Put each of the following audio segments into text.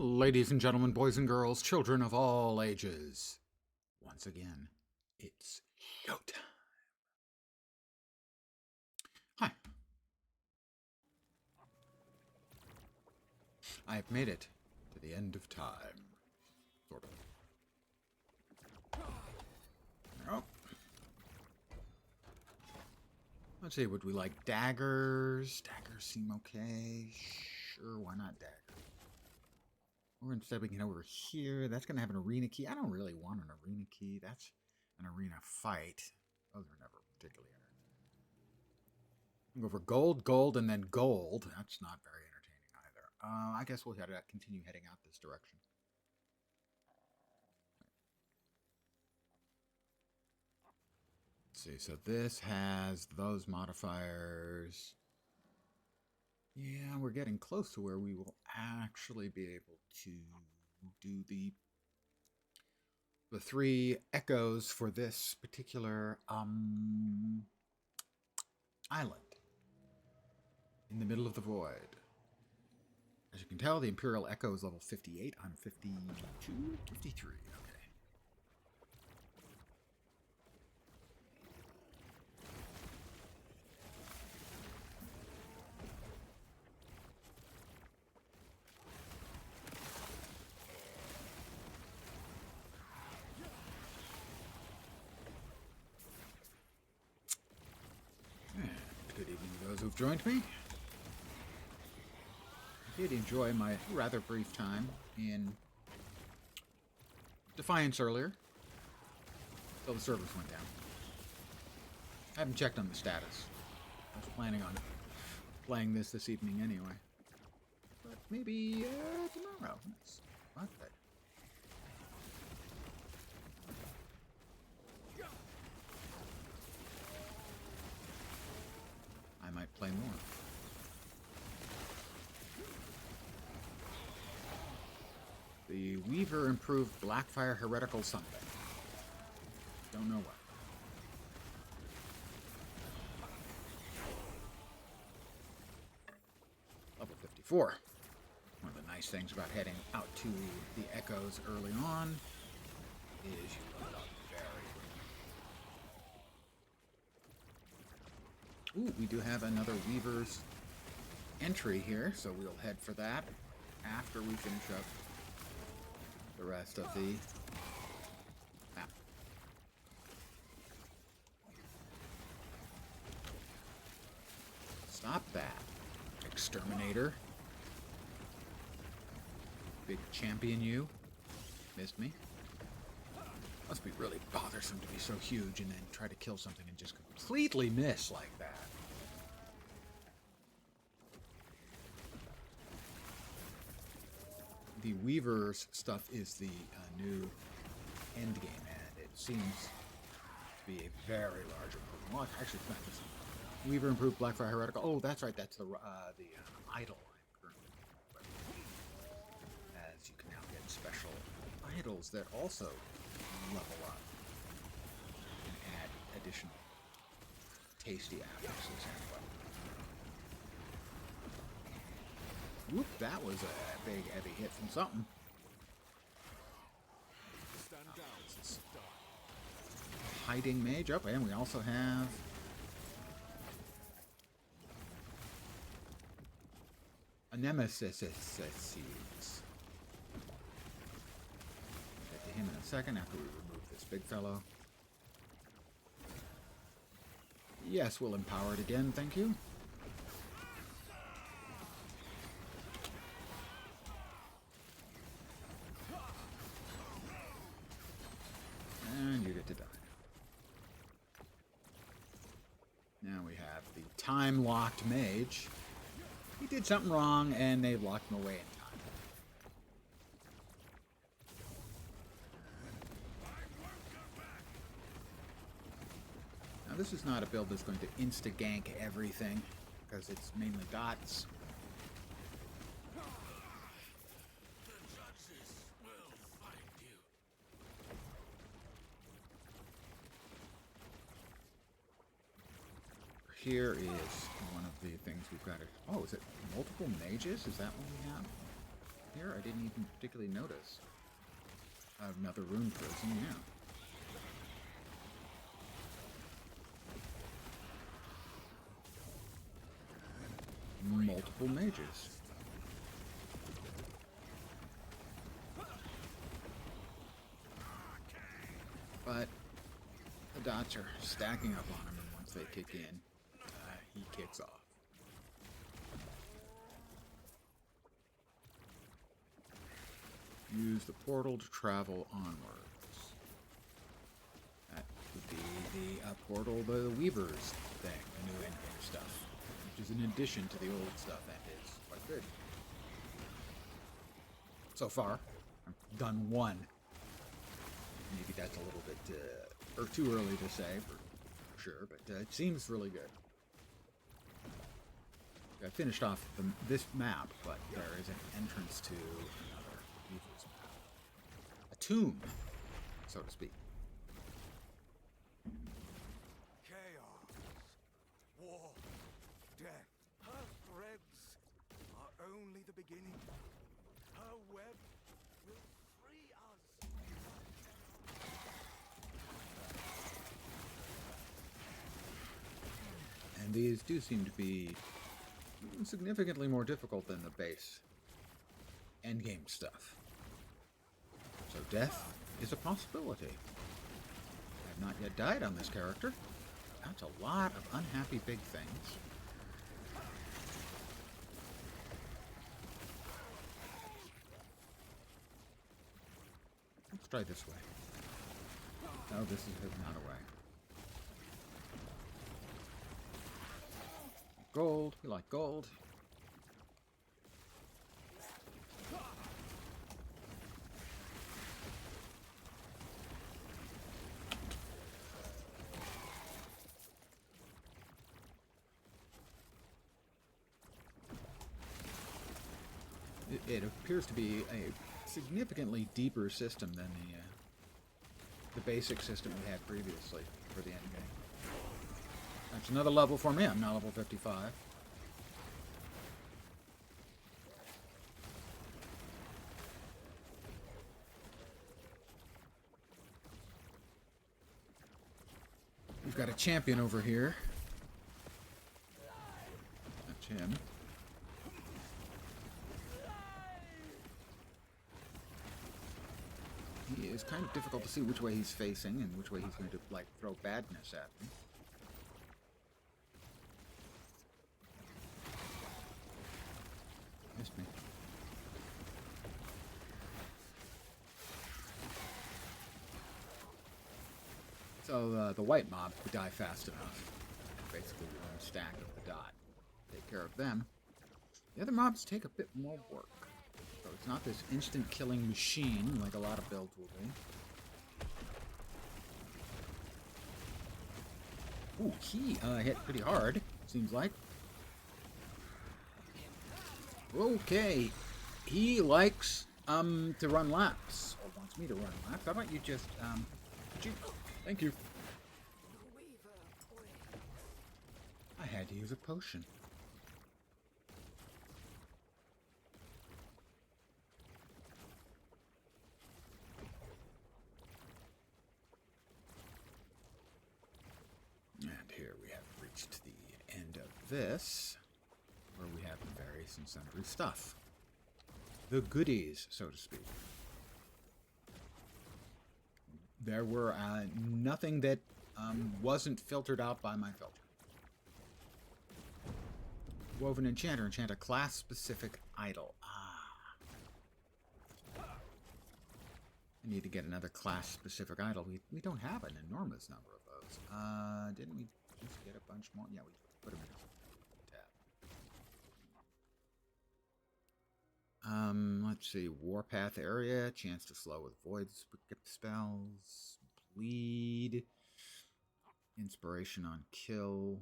Ladies and gentlemen, boys and girls, children of all ages, once again, it's showtime. Hi. I have made it to the end of time. Sort of. Oh. Let's see, would we like daggers? Daggers seem okay. Sure, why not daggers? Or instead we can go over here. That's going to have an arena key. I don't really want an arena key. That's an arena fight. Those are never particularly entertaining. Go for gold, gold, and then gold. That's not very entertaining either. I guess we'll continue heading out this direction. Let's see, so this has those modifiers. Yeah, we're getting close to where we will actually be able to do the three echoes for this particular island in the middle of the void. As you can tell, the Imperial Echo is level 58. I'm 52, 53. Okay. Good evening to those who've joined me. I did enjoy my rather brief time in Defiance earlier, until the servers went down. I haven't checked on the status. I was planning on playing this evening anyway. But maybe tomorrow. That's not bad. I might play more. The Weaver improved Blackfire Heretical something. Don't know what. Level 54. One of the nice things about heading out to the Echoes early on is you level up very. Ooh, we do have another Weaver's entry here, so we'll head for that after we finish up the rest of the map. Stop that, exterminator. Big champion you. Missed me. Must be really bothersome to be so huge and then try to kill something and just completely miss like that. The Weaver's stuff is the new endgame, and it seems to be a very large improvement. Well, actually, it's not just Weaver improved Blackfire Heretical. Oh, that's right. That's the idol I'm currently playing. As you can now get special idols that also level up and add additional tasty affixes and whatnot. Whoop, that was a big heavy hit from something. Stand down, stop. Hiding mage up, and we also have a nemesis. Get to him in a second after we remove this big fellow. Yes, we'll empower it again, thank you. And you get to die. Now we have the time-locked mage. He did something wrong, and they locked him away in time. Now this is not a build that's going to insta-gank everything, because it's mainly dots. Here is one of the things we've got to... Oh, is it multiple mages? Is that what we have? here? I didn't even particularly notice. Another rune prison, yeah. Multiple mages. But the dots are stacking up on him, and once they kick in, he kicks off. Use the portal to travel onwards. That would be the portal, the Weaver's thing, the new endgame stuff, which is an addition to the old stuff, and it's quite good. So far, I've done one. Maybe that's a little bit, or too early to say for sure, but it seems really good. I finished off this map, but there is an entrance to another Weaver's map. A tomb, so to speak. Chaos, war, death. Her threads are only the beginning. Her web will free us. And these do seem to be significantly more difficult than the base endgame stuff. So death is a possibility. I have not yet died on this character. That's a lot of unhappy big things. Let's try this way. Oh, this is not a way. Gold. We like gold. It appears to be a significantly deeper system than the basic system we had previously for the endgame. That's another level for me. I'm now level 55. We've got a champion over here. That's him. He is kind of difficult to see which way he's facing and which way he's going to, like, throw badness at me. Missed me. So the white mob would die fast enough. Basically one stack of the dot. Take care of them. The other mobs take a bit more work. So it's not this instant killing machine like a lot of builds will be. Ooh, he hit pretty hard, seems like. Okay. He likes to run laps. Or wants me to run laps. How about you just thank you. I had to use a potion. And here we have reached the end of this, where we have the various and sundry stuff. The goodies, so to speak. There were nothing that wasn't filtered out by my filter. Woven Enchanter. Enchant a class-specific idol. I need to get another class-specific idol. We don't have an enormous number of those. Didn't we just get a bunch more? Yeah, we put them in a tab. Let's see. Warpath area. Chance to slow with void spells. Bleed. Inspiration on kill.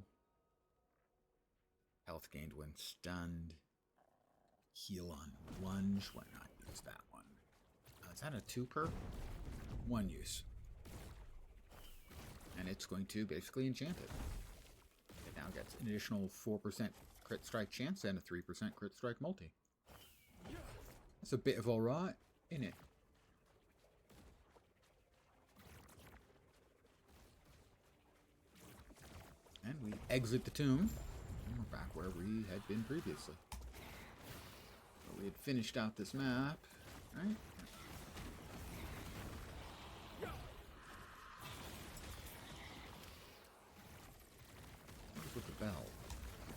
Health gained when stunned. Heal on lunge. Why not use that one? Is that a 2 per? 1 use. And it's going to basically enchant it. It now gets an additional 4% crit strike chance and a 3% crit strike multi. That's a bit of alright, isn't it? And we exit the tomb. And we're back where we had been previously. So we had finished out this map, right? What is with the bell?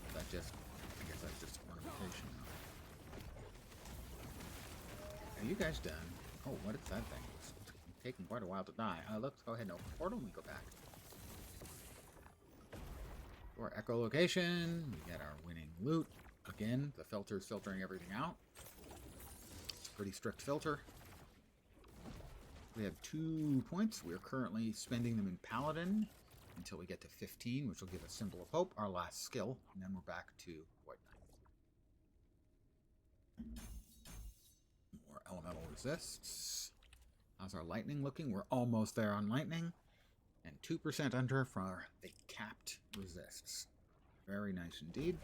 Is that just, I guess that's just ornamentation. Are you guys done? Oh, what is that thing? It's taking quite a while to die. Let's go ahead and open the portal and we go back. To our echolocation, we get our winning loot. Again, the filter is filtering everything out. It's a pretty strict filter. We have 2 points. We're currently spending them in Paladin until we get to 15, which will give us Symbol of Hope, our last skill, and then we're back to White Knight. More elemental resists. How's our lightning looking? We're almost there on lightning. And 2% under for the capped resists. Very nice indeed.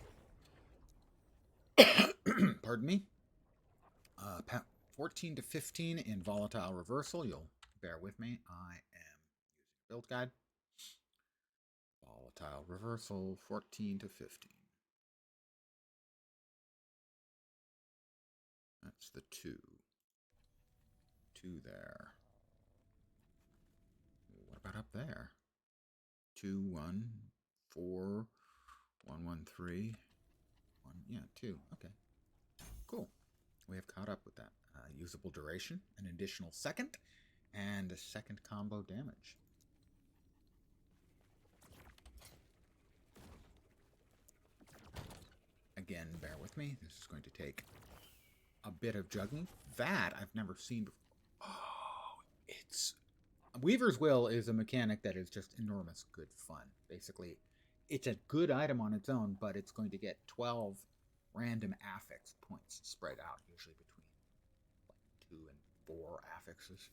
Pardon me. 14 to 15 in volatile reversal. You'll bear with me. I am using build guide. Volatile reversal 14 to 15. That's the 2. 2 there. What about up there? 2, 1, 4, 1, 1, 3. 1, yeah, 2. Okay. Cool. We have caught up with that. Usable duration, an additional second, and a second combo damage. Again, bear with me. This is going to take a bit of juggling. That I've never seen before. Oh, it's... Weaver's Will is a mechanic that is just enormous good fun. Basically, it's a good item on its own, but it's going to get 12 random affix points spread out, usually between 2 and 4 affixes.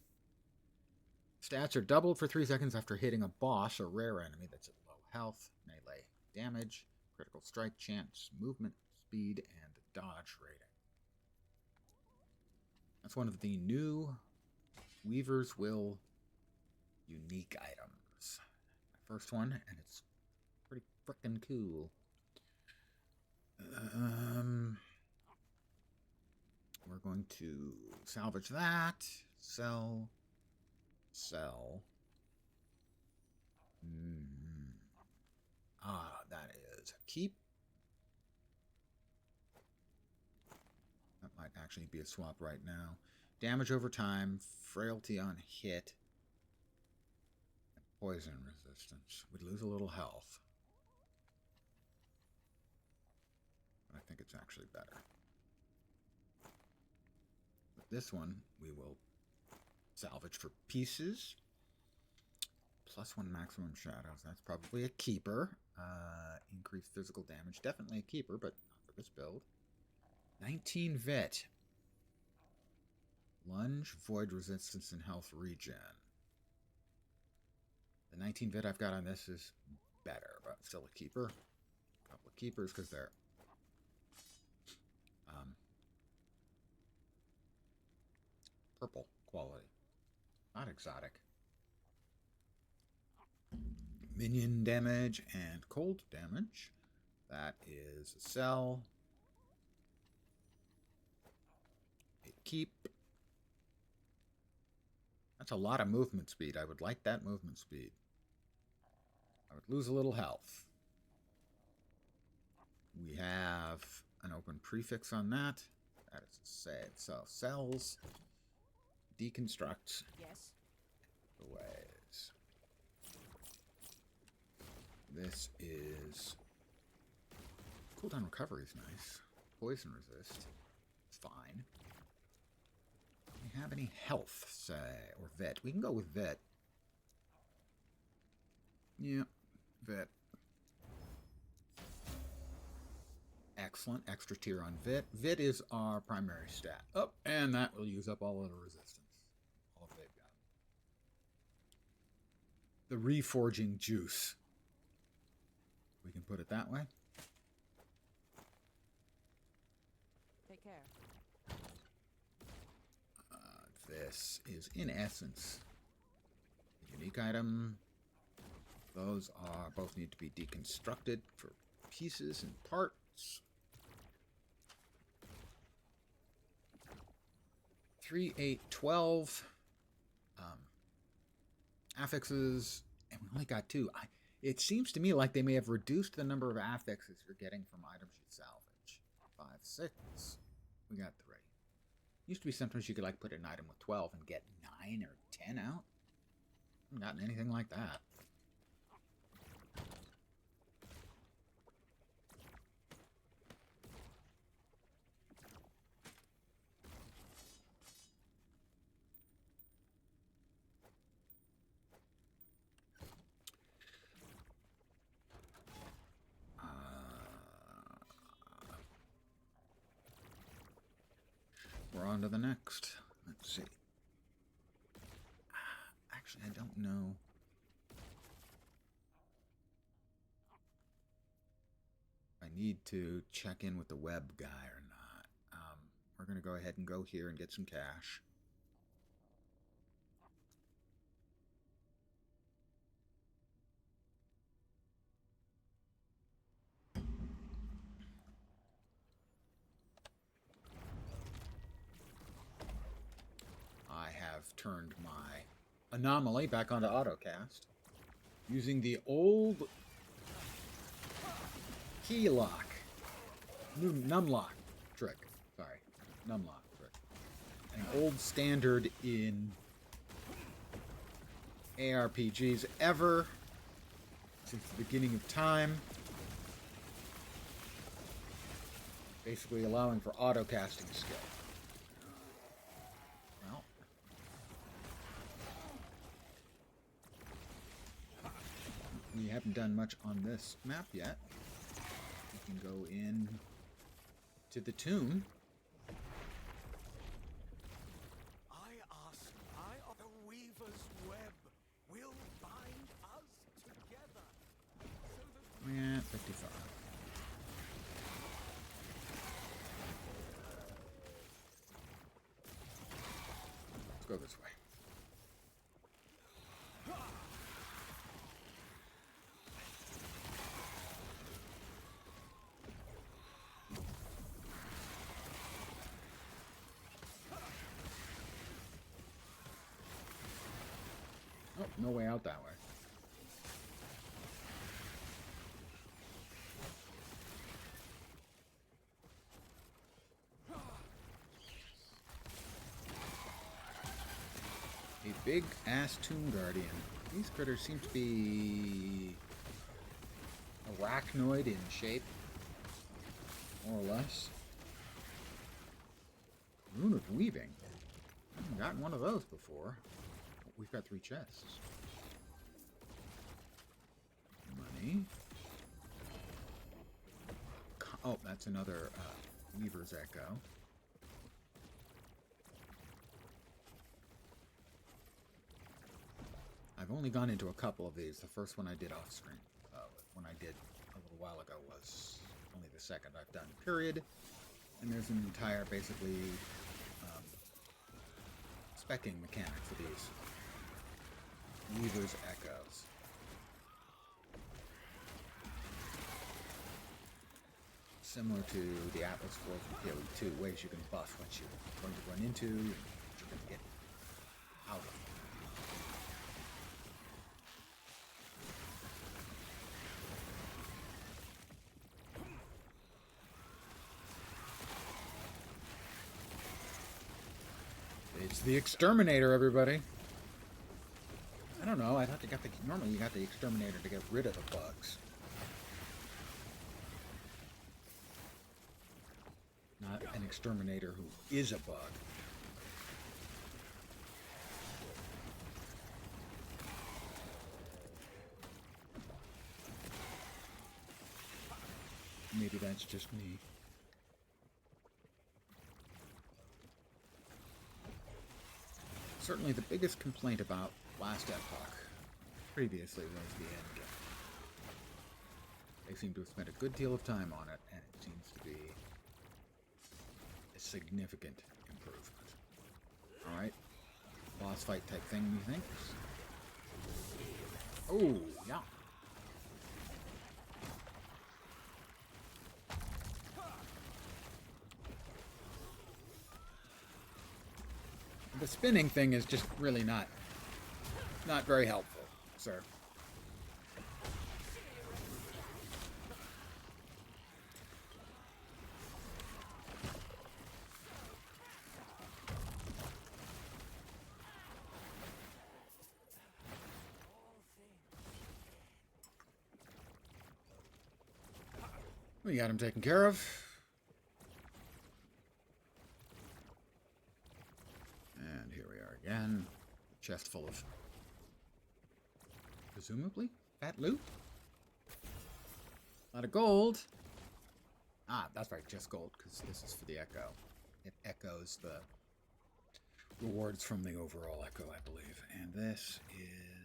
Stats are doubled for 3 seconds after hitting a boss or rare enemy that's at low health, melee damage, critical strike chance, movement speed, and dodge rating. That's one of the new Weaver's Will unique items. My first one, and it's pretty frickin' cool. We're going to salvage that. Sell. Sell. That is keep. That might actually be a swap right now. Damage over time, frailty on hit, and poison resistance. We lose a little health. But I think it's actually better. But this one, we will salvage for pieces. +1 maximum shadows. That's probably a keeper. Increased physical damage. Definitely a keeper, but not for this build. 19 vet. Lunge, void resistance, and health regen. The 19 vet I've got on this is better, but still a keeper. A couple of keepers because they're purple quality. Not exotic. Minion damage and cold damage. That is a sell. A keep. That's a lot of movement speed. I would like that movement speed. I would lose a little health. We have an open prefix on that. That is sad. So cells. Deconstruct. Yes. The ways. This is cooldown recovery is nice. Poison resist. It's fine. Do we have any health, say, or vet? We can go with vet. Yeah, vet. Excellent. Extra tier on vet. Vet is our primary stat. Oh, and that will use up all of the resistance. All they've got. The reforging juice. We can put it that way. Take care. this is, in essence, a unique item. Those are both need to be deconstructed for pieces and parts. 3, 8, 12 affixes, and we only got 2. It seems to me like they may have reduced the number of affixes you're getting from items you salvage. 5, 6. We got 3. Used to be sometimes you could like put an item with 12 and get 9 or 10 out. I haven't gotten anything like that. We're on to the next. Let's see. Actually, I don't know. I need to check in with the web guy or not. We're going to go ahead and go here and get some cash. I have turned my anomaly back onto autocast using the old key lock, numlock trick. Sorry, numlock trick. An old standard in ARPGs ever since the beginning of time. Basically allowing for autocasting skill. Well, we haven't done much on this map yet. We can go in to the tomb. The weaver's web will bind us together. So that Yeah, 55. Let's go this way. Oh, no way out that way. A big ass tomb guardian. These critters seem to be arachnoid in shape, more or less. Rune of Weaving. I haven't gotten one of those before. We've got 3 chests. Money. Oh, that's another Weaver's Echo. I've only gone into a couple of these. The first one I did off screen. One I did a little while ago was only the second I've done, period. And there's an entire, basically, specking mechanic for these Weaver's Echoes. Similar to the Atlas World from PoE 2, ways you can buff what you're going to run into and what you're going to get out of. It's the Exterminator, everybody. I don't know. I thought normally you got the Exterminator to get rid of the bugs. Not an Exterminator who is a bug. Maybe that's just me. Certainly the biggest complaint about last Epoch previously was the end game. They seem to have spent a good deal of time on it, and it seems to be a significant improvement. Alright, boss fight type thing, you think? Oh, yeah. The spinning thing is just really not very helpful, sir. We got him taken care of. And here we are again. Chest full of, presumably, fat loot. A lot of gold. Ah, that's right, just gold, because this is for the Echo. It echoes the rewards from the overall Echo, I believe. And this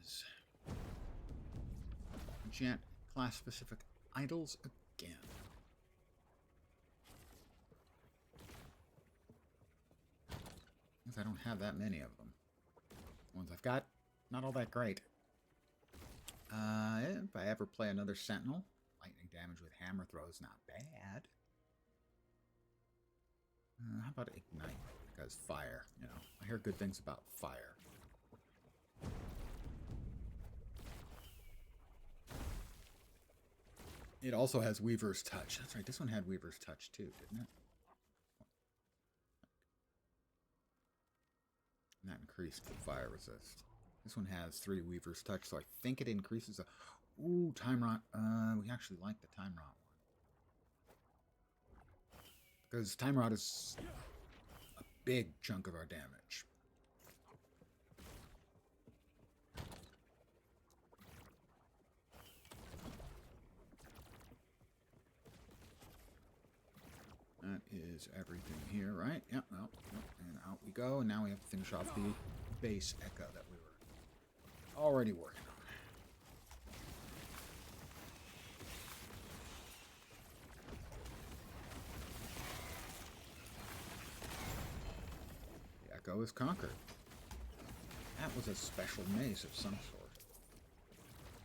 is Jet class-specific idols again. I don't have that many of them. The ones I've got, not all that great. If I ever play another Sentinel, lightning damage with hammer throws, not bad. How about Ignite? Because fire, you know. I hear good things about fire. It also has Weaver's Touch. That's right, this one had Weaver's Touch too, didn't it? And that increased the fire resist. This one has 3 Weaver's Touch, so I think it increases the... Ooh, Time Rot. We actually like the Time Rot one. Because Time Rot is a big chunk of our damage. That is everything here, right? Yep, well, and out we go. And now we have to finish off the base Echo that we were already working on. The Echo is conquered. That was a special mace of some sort.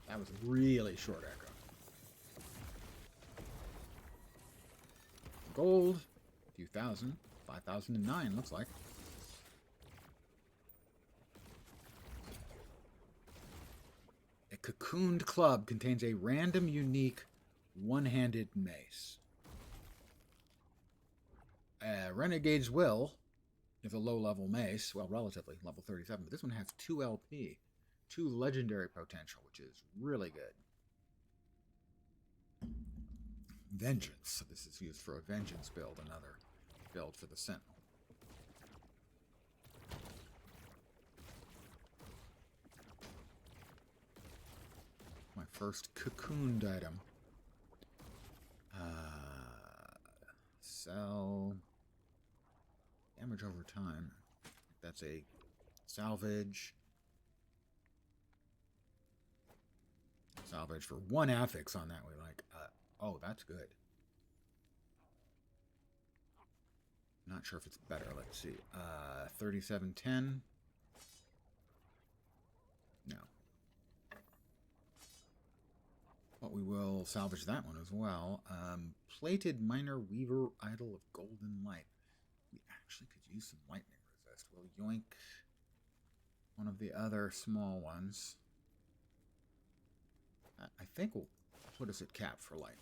That was a really short Echo. Gold, a few thousand, 5,009 looks like. A cocooned club contains a random, unique, one-handed mace. Renegade's Will is a low-level mace, well, relatively, level 37, but this one has 2 LP, 2 legendary potential, which is really good. Vengeance. So this is used for a Vengeance build, another build for the Sentinel. My first cocooned item. Sell. Damage over time. That's a salvage. Salvage for 1 affix on that we like. Oh, that's good. Not sure if it's better. Let's see. 3710. No. But we will salvage that one as well. Plated Minor Weaver Idol of Golden Light. We actually could use some lightning resist. We'll yoink one of the other small ones. I think we'll put us at cap for lightning.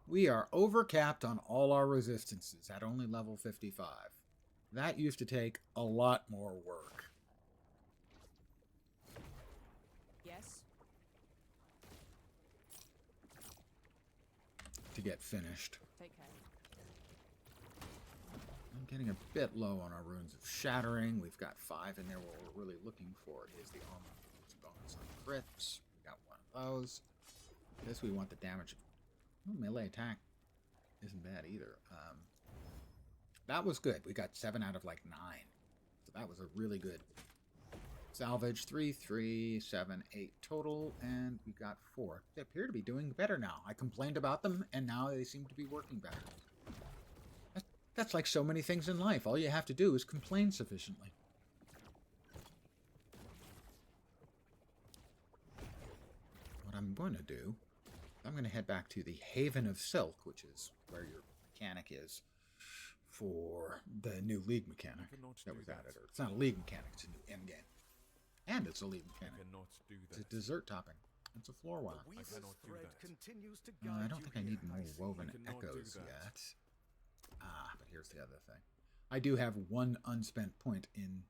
We are overcapped on all our resistances at only level 55. That used to take a lot more work. Yes. To get finished. Take care. I'm getting a bit low on our runes of shattering. We've got 5 in there. What we're really looking for is the armor bonus on crits. We got 1 of those. This we want the damage. Oh, melee attack isn't bad either. That was good. We got 7 out of like 9. So that was a really good salvage. 3, 3, 7, 8 total. And we got 4. They appear to be doing better now. I complained about them, and now they seem to be working better. That's like so many things in life. All you have to do is complain sufficiently. I'm going to do, I'm going to head back to the Haven of Silk, which is where your mechanic is for the new League mechanic that was added. Or it's not a League mechanic, it's a new endgame. And it's a League mechanic. It's a dessert topping. It's a floor walk. I don't think I need more woven echoes yet. But here's the other thing. I do have one unspent point in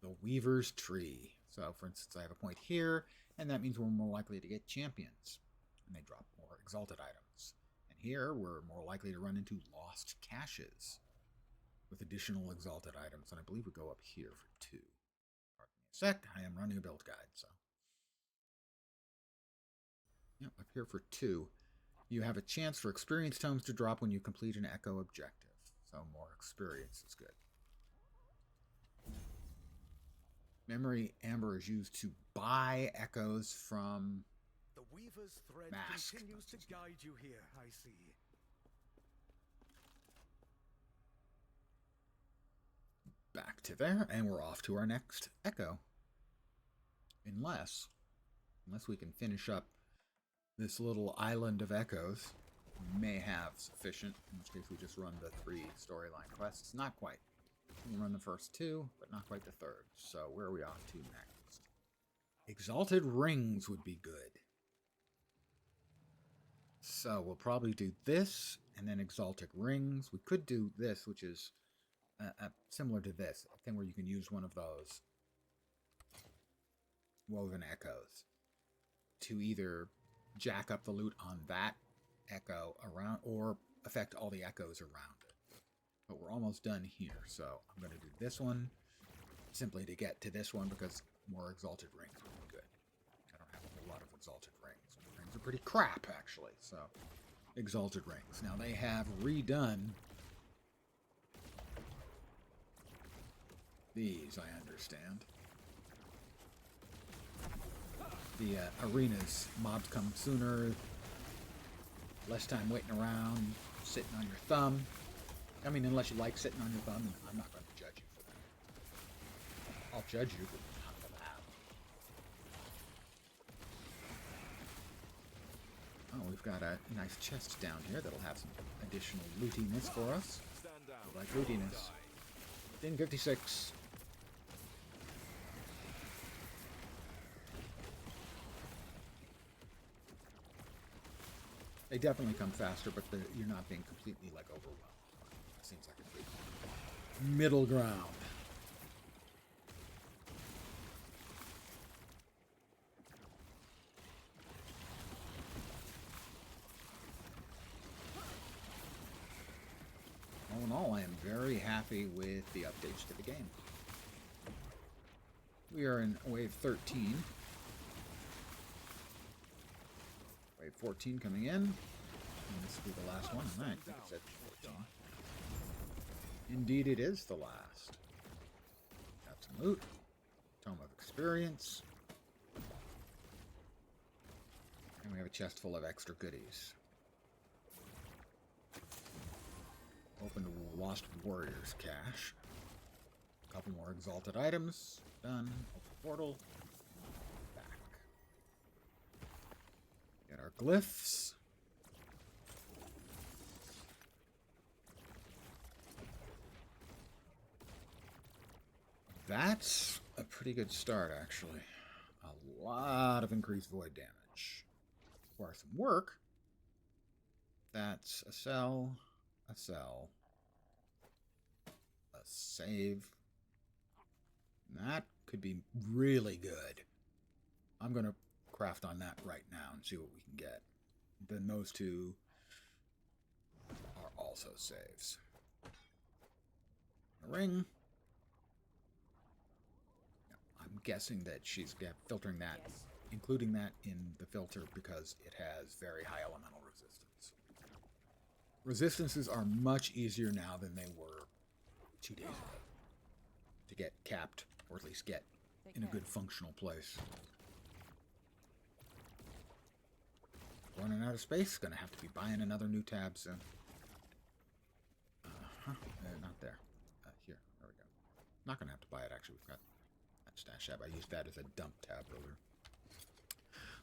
the Weaver's Tree. So, for instance, I have a point here, and that means we're more likely to get champions. And they drop more exalted items. And here, we're more likely to run into lost caches with additional exalted items. And I believe we go up here for 2. Pardon me a sec. I am running a build guide, so. Yep, up here for 2. You have a chance for experience tomes to drop when you complete an echo objective. So more experience is good. Memory Amber is used to buy echoes from the Weaver's thread Mask. Continues to guide you here, I see. Back to there, and we're off to our next echo. Unless we can finish up this little island of echoes. May have sufficient, in which case we just run the 3 storyline quests. Not quite. We run the first 2, but not quite the 3rd. So where are we off to next? Exalted Rings would be good. So we'll probably do this, and then Exalted Rings. We could do this, which is similar to this. A thing where you can use one of those woven echoes to either jack up the loot on that echo around or affect all the echoes around it. But we're almost done here, so I'm going to do this one simply to get to this one because more exalted rings would be good. I don't have a whole lot of exalted rings. Rings are pretty crap, actually, so exalted rings. Now they have redone these, I understand. The arenas, mobs come sooner, less time waiting around, sitting on your thumb. I mean, unless you like sitting on your thumb, I'm not going to judge you for that. I'll judge you, but not for that. Oh, we've got a nice chest down here that'll have some additional lootiness for us. I like lootiness. Din 56. They definitely come faster, but you're not being completely, like, overwhelmed. It seems like a good middle ground. All in all, I am very happy with the updates to the game. We are in Wave 13. Wave 14 coming in. And this will be the last one. I think it's at 14. Indeed, it is the last. Got some loot. Tome of Experience. And we have a chest full of extra goodies. Open the Lost Warriors cache. A couple more exalted items. Done. Open portal. Back. Get our glyphs. That's a pretty good start, actually. A lot of increased void damage. Requires some work. That's a cell, a cell, a save. That could be really good. I'm going to craft on that right now and see what we can get. Then those two are also saves. A ring. I'm guessing that she's filtering that, Yes. including that in the filter because it has very high elemental resistance. Resistances are much easier now than they were 2 days ago to get capped, or at least get in a good functional place. Running out of space, gonna have to be buying another new tab soon. Not there. Here, there we go. Not gonna have to buy it, actually. We've got that stash tab. I used that as a dump tab earlier.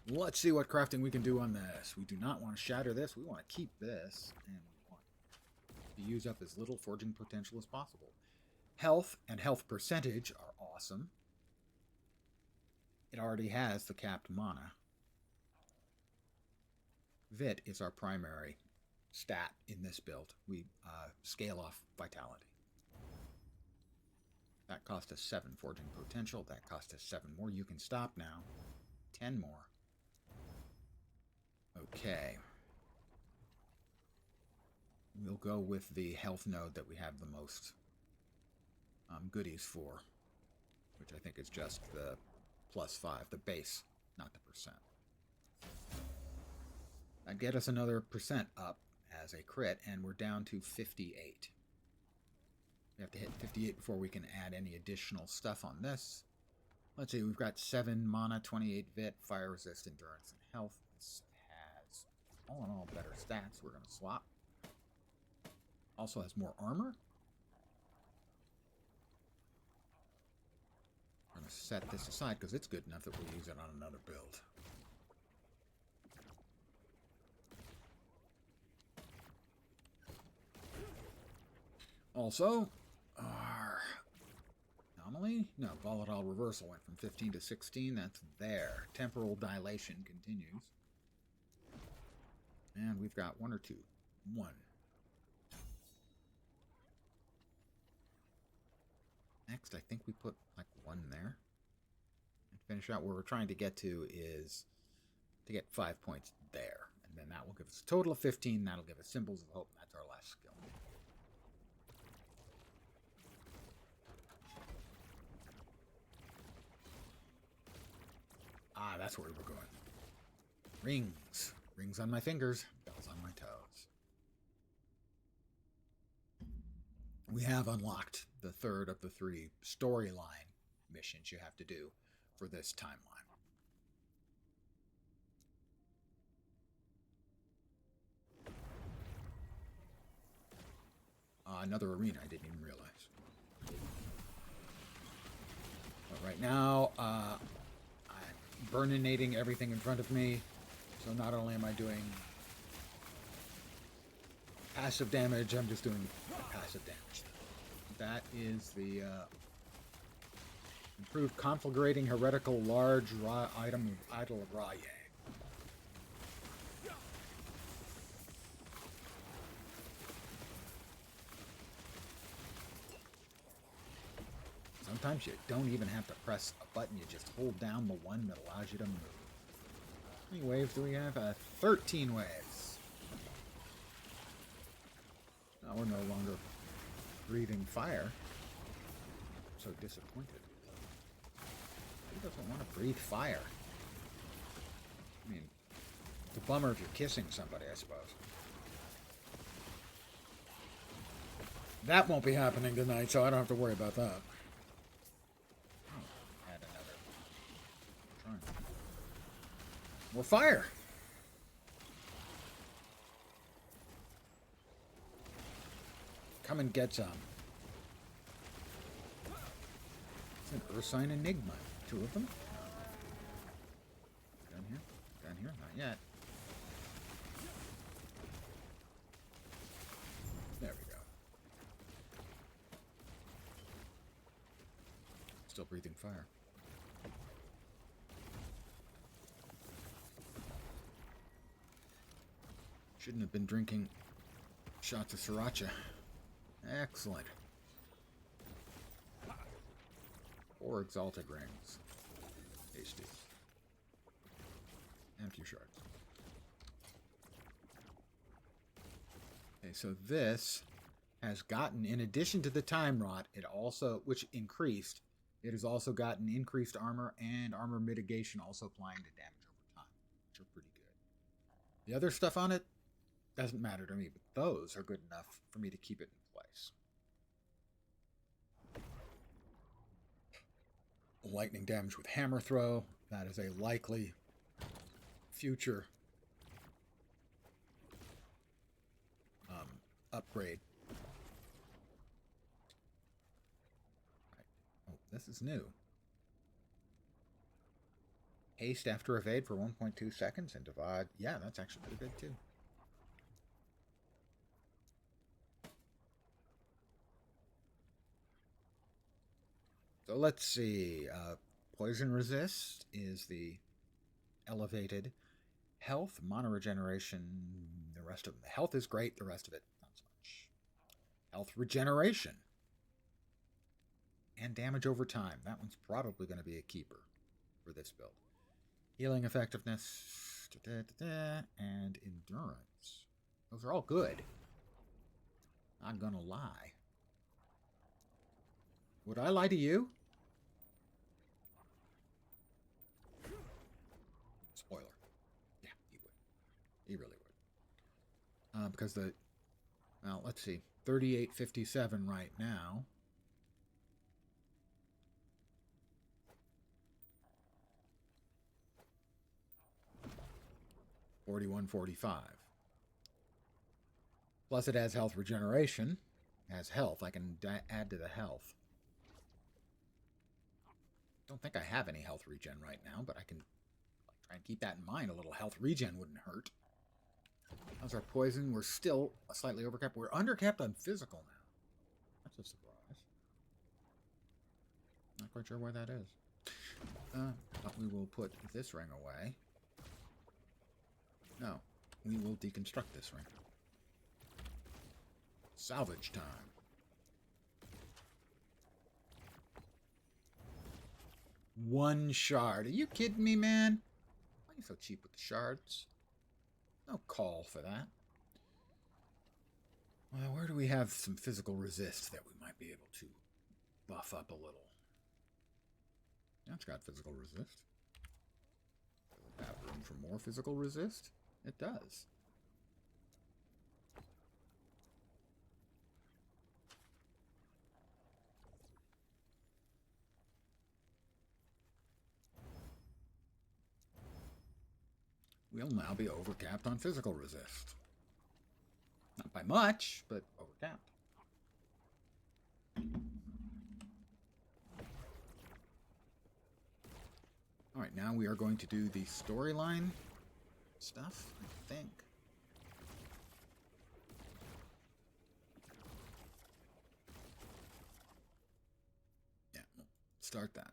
Let's see what crafting we can do on this. We do not want to shatter this. We want to keep this. And we want to use up as little forging potential as possible. Health and health percentage are awesome. It already has the capped mana. Vit is our primary stat in this build. We scale off vitality. That cost us 7 forging potential. That cost us 7 more. You can stop now. 10 more. Okay. We'll go with the health node that we have the most goodies for, which I think is just the +5, the base, not the percent. That'd get us another percent up as a crit, and we're down to 58. We have to hit 58 before we can add any additional stuff on this. Let's see, we've got 7 mana, 28 vit, fire resist, endurance, and health. This has, all in all, better stats. We're going to swap. Also has more armor. We're going to set this aside because it's good enough that we'll use it on another build. Also, our anomaly? No, volatile reversal went from 15 to 16. That's there. Temporal dilation continues. And we've got 1 or 2. 1. Next, I think we put like 1 there. And finish out where we're trying to get to is to get 5 points there. And then that will give us a total of 15. That'll give us symbols of hope. And that's our last skill. Ah, that's where we're going. Rings. Rings on my fingers, bells on my toes. We have unlocked the third of the 3 storyline missions you have to do for this timeline. Another arena I didn't even realize. But right now, I'm burninating everything in front of me. So not only am I doing passive damage, I'm just doing passive damage. That is the improved conflagrating heretical large item of Idol of Raye. Sometimes you don't even have to press a button, you just hold down the one that allows you to move. How many waves do we have? 13 waves. Now we're no longer breathing fire. I'm so disappointed. Who doesn't want to breathe fire? I mean, it's a bummer if you're kissing somebody, I suppose. That won't be happening tonight, so I don't have to worry about that. More fire! Come and get some. It's an Ursine Enigma. 2 of them? Down here? Down here? Not yet. There we go. Still breathing fire. Shouldn't have been drinking shots of sriracha. Excellent. 4 exalted rings. Tasty. And a few shards. Okay, so this has gotten, in addition to the time rot, it also, which increased, it has also gotten increased armor and armor mitigation, also applying to damage over time, which are pretty good. The other stuff on it doesn't matter to me, but those are good enough for me to keep it in place. Lightning damage with hammer throw. That is a likely future upgrade. Right. Oh, this is new. Haste after evade for 1.2 seconds and divide. Yeah, that's actually pretty good too. So let's see. Poison resist is the elevated. Health, mana regeneration, the rest of the health is great, the rest of it not so much. Health regeneration. And damage over time. That one's probably going to be a keeper for this build. Healing effectiveness, and endurance. Those are all good. Not gonna lie. Would I lie to you? Spoiler. Yeah, he would. He really would. Because the... Well, let's see. 3857 right now. $41.45. Plus it has health regeneration. Has health. I can add to the health. Don't think I have any health regen right now, but I can try and keep that in mind. A little health regen wouldn't hurt. How's our poison? We're still slightly overcapped. We're undercapped on physical now. That's a surprise. Not quite sure why that is. But we will put this ring away. No, we will deconstruct this ring. Salvage time. One shard. Are you kidding me, man? Why are you so cheap with the shards? No call for that. Well, where do we have some physical resist that we might be able to buff up a little? That's got physical resist. Does it have room for more physical resist? It does. We'll now be overcapped on physical resist. Not by much, but overcapped. Alright, now we are going to do the storyline stuff, I think. Yeah, we'll start that.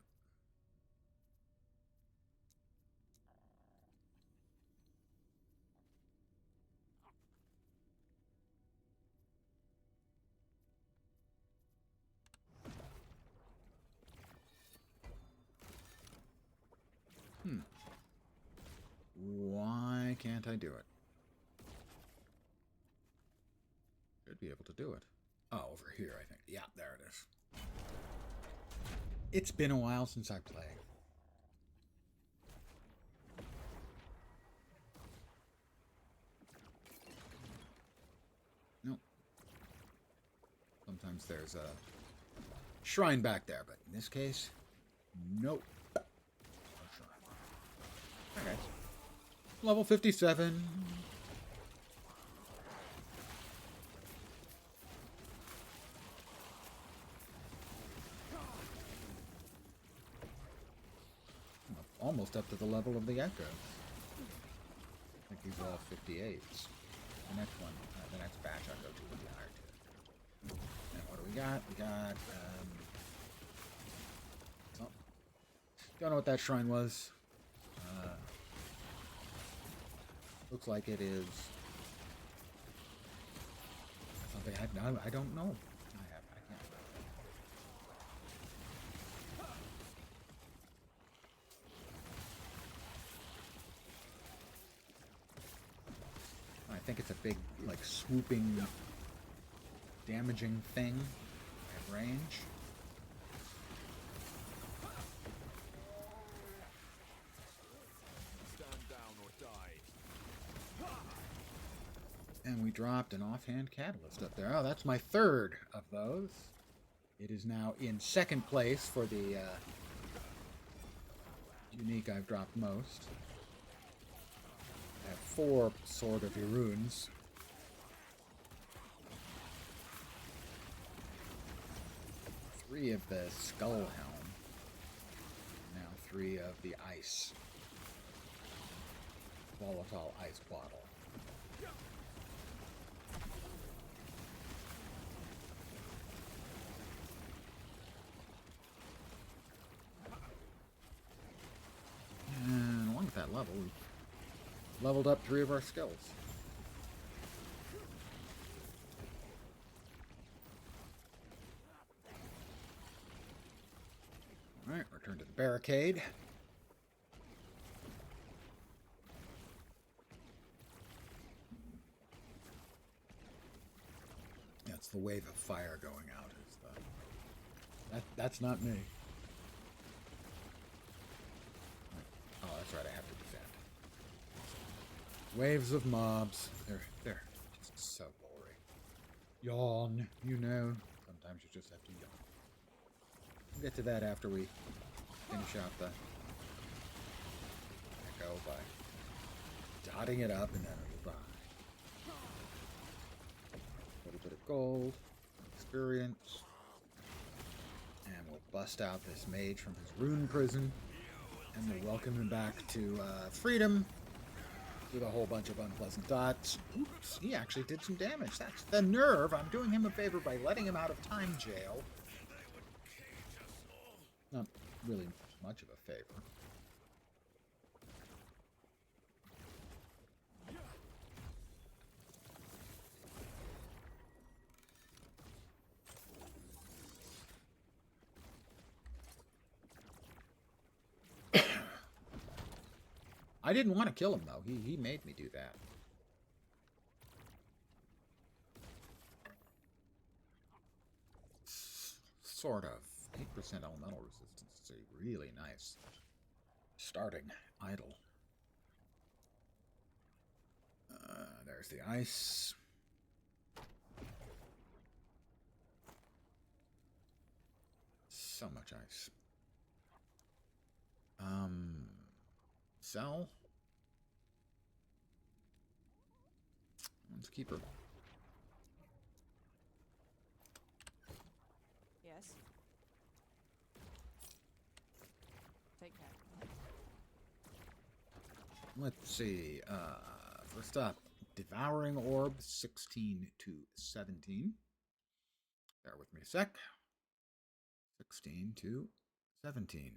Why can't I do it? Should be able to do it. Oh, over here, I think. Yeah, there it is. It's been a while since I played. Nope. Sometimes there's a shrine back there, but in this case, nope. No shrine. Okay. Level 57. Almost up to the level of the Echo. I think these are all 58s. The next one, the next batch I'll go to will be higher too. And what do we got? We got, oh, don't know what that shrine was. Looks like it is something I don't know. I can't. I think it's a big, like, swooping, damaging thing at range. And we dropped an offhand catalyst up there. Oh, that's my third of those. It is now in second place for the unique I've dropped most. I have 4 Sword of Iruns. Three of the Skull Helm. Now 3 of the Ice. volatile ice bottle. And along with that level, we've leveled up 3 of our skills. Alright, return to the barricade. That's the wave of fire going out. That's not me. Oh, that's right, I have to defend. Waves of mobs. They're just so boring. Yawn, you know. Sometimes you just have to yawn. We'll get to that after we finish out the echo by dotting it up and then it'll die. A little bit of gold, experience, and we'll bust out this mage from his rune prison, and we'll welcome him back to freedom with a whole bunch of unpleasant dots. Oops, he actually did some damage. That's the nerve. I'm doing him a favor by letting him out of time jail. Not really much of a favor. I didn't want to kill him, though. He made me do that. Sort of. 8% elemental resistance is a really nice starting idol. There's the ice. So much ice. Sell. Let's keep her. Yes. Take care. Let's see. First up, Devouring Orb, 16 to 17. Bear with me a sec. 16 to 17.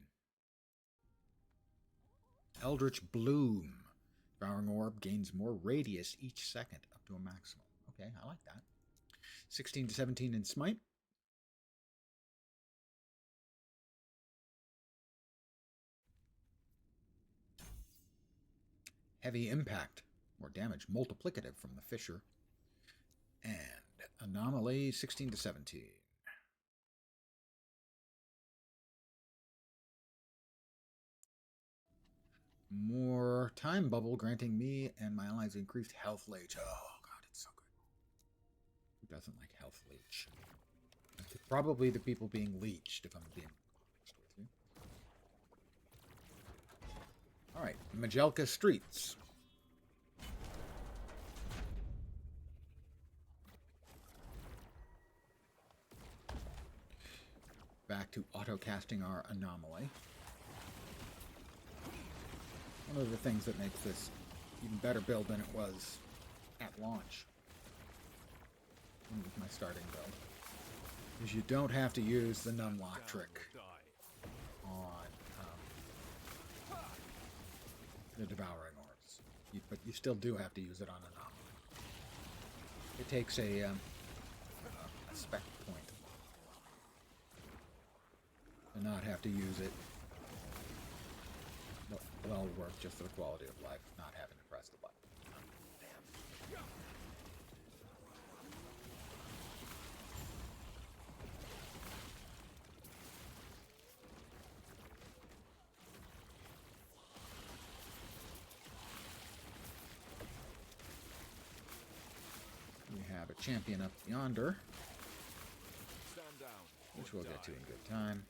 Eldritch Bloom. Devouring Orb gains more radius each second, up to a maximum. Okay, I like that. 16 to 17 in Smite. Heavy Impact. More damage, multiplicative from the Fissure. And Anomaly, 16 to 17. More Time Bubble, granting me and my allies increased health leech. Oh, God, it's so good. Who doesn't like health leech? Probably the people being leeched, if I'm being honest with you. All right, Majelka Streets. Back to auto-casting our Anomaly. One of the things that makes this even better build than it was at launch, with my starting build, is you don't have to use the numlock trick on the Devouring Orbs. But you still do have to use it on Anomaly. It takes a spec point to not have to use it. Well, work just for the quality of life, not having to press the button. We have a champion up yonder, which we'll get to in good time.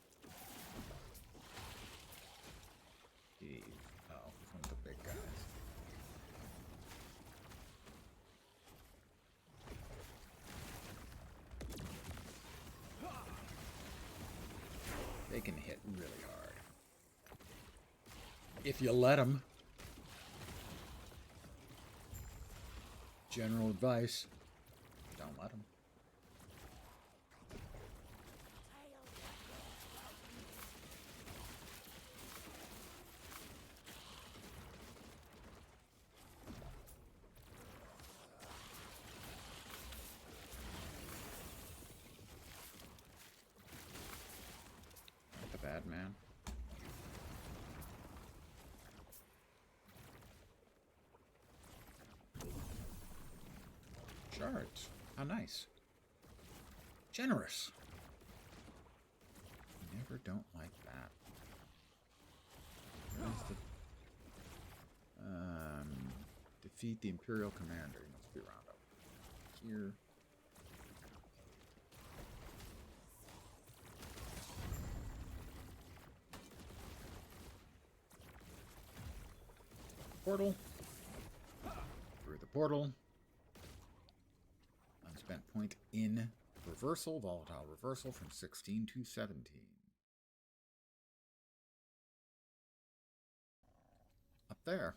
One of the big guys. They can hit really hard. If you let them. General advice. Don't let him. Not the bad man. Shards. How nice. Generous. Never don't like that. Where's the... defeat the Imperial Commander. He must be around up here. Portal. Through the portal. Unspent point in reversal. Volatile reversal from 16 to 17. Up there,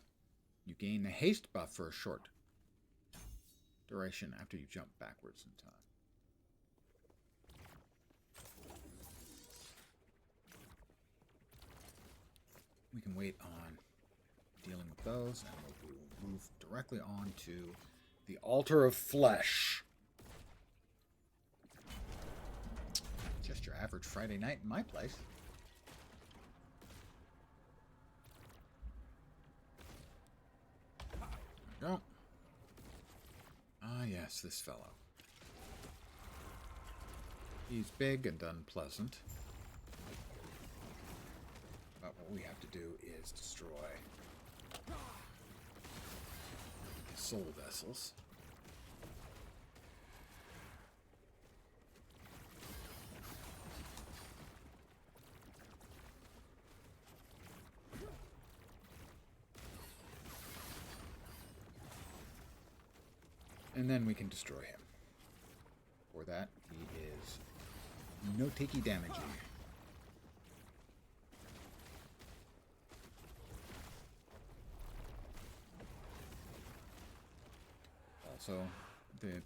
you gain a haste buff for a short duration after you jump backwards in time. We can wait on dealing with those, and we will move directly on to the Altar of Flesh. Just your average Friday night in my place. There we go. Ah, yes, this fellow. He's big and unpleasant. But what we have to do is destroy his soul vessels. And then we can destroy him. For that, he is no takey damaging. Also, the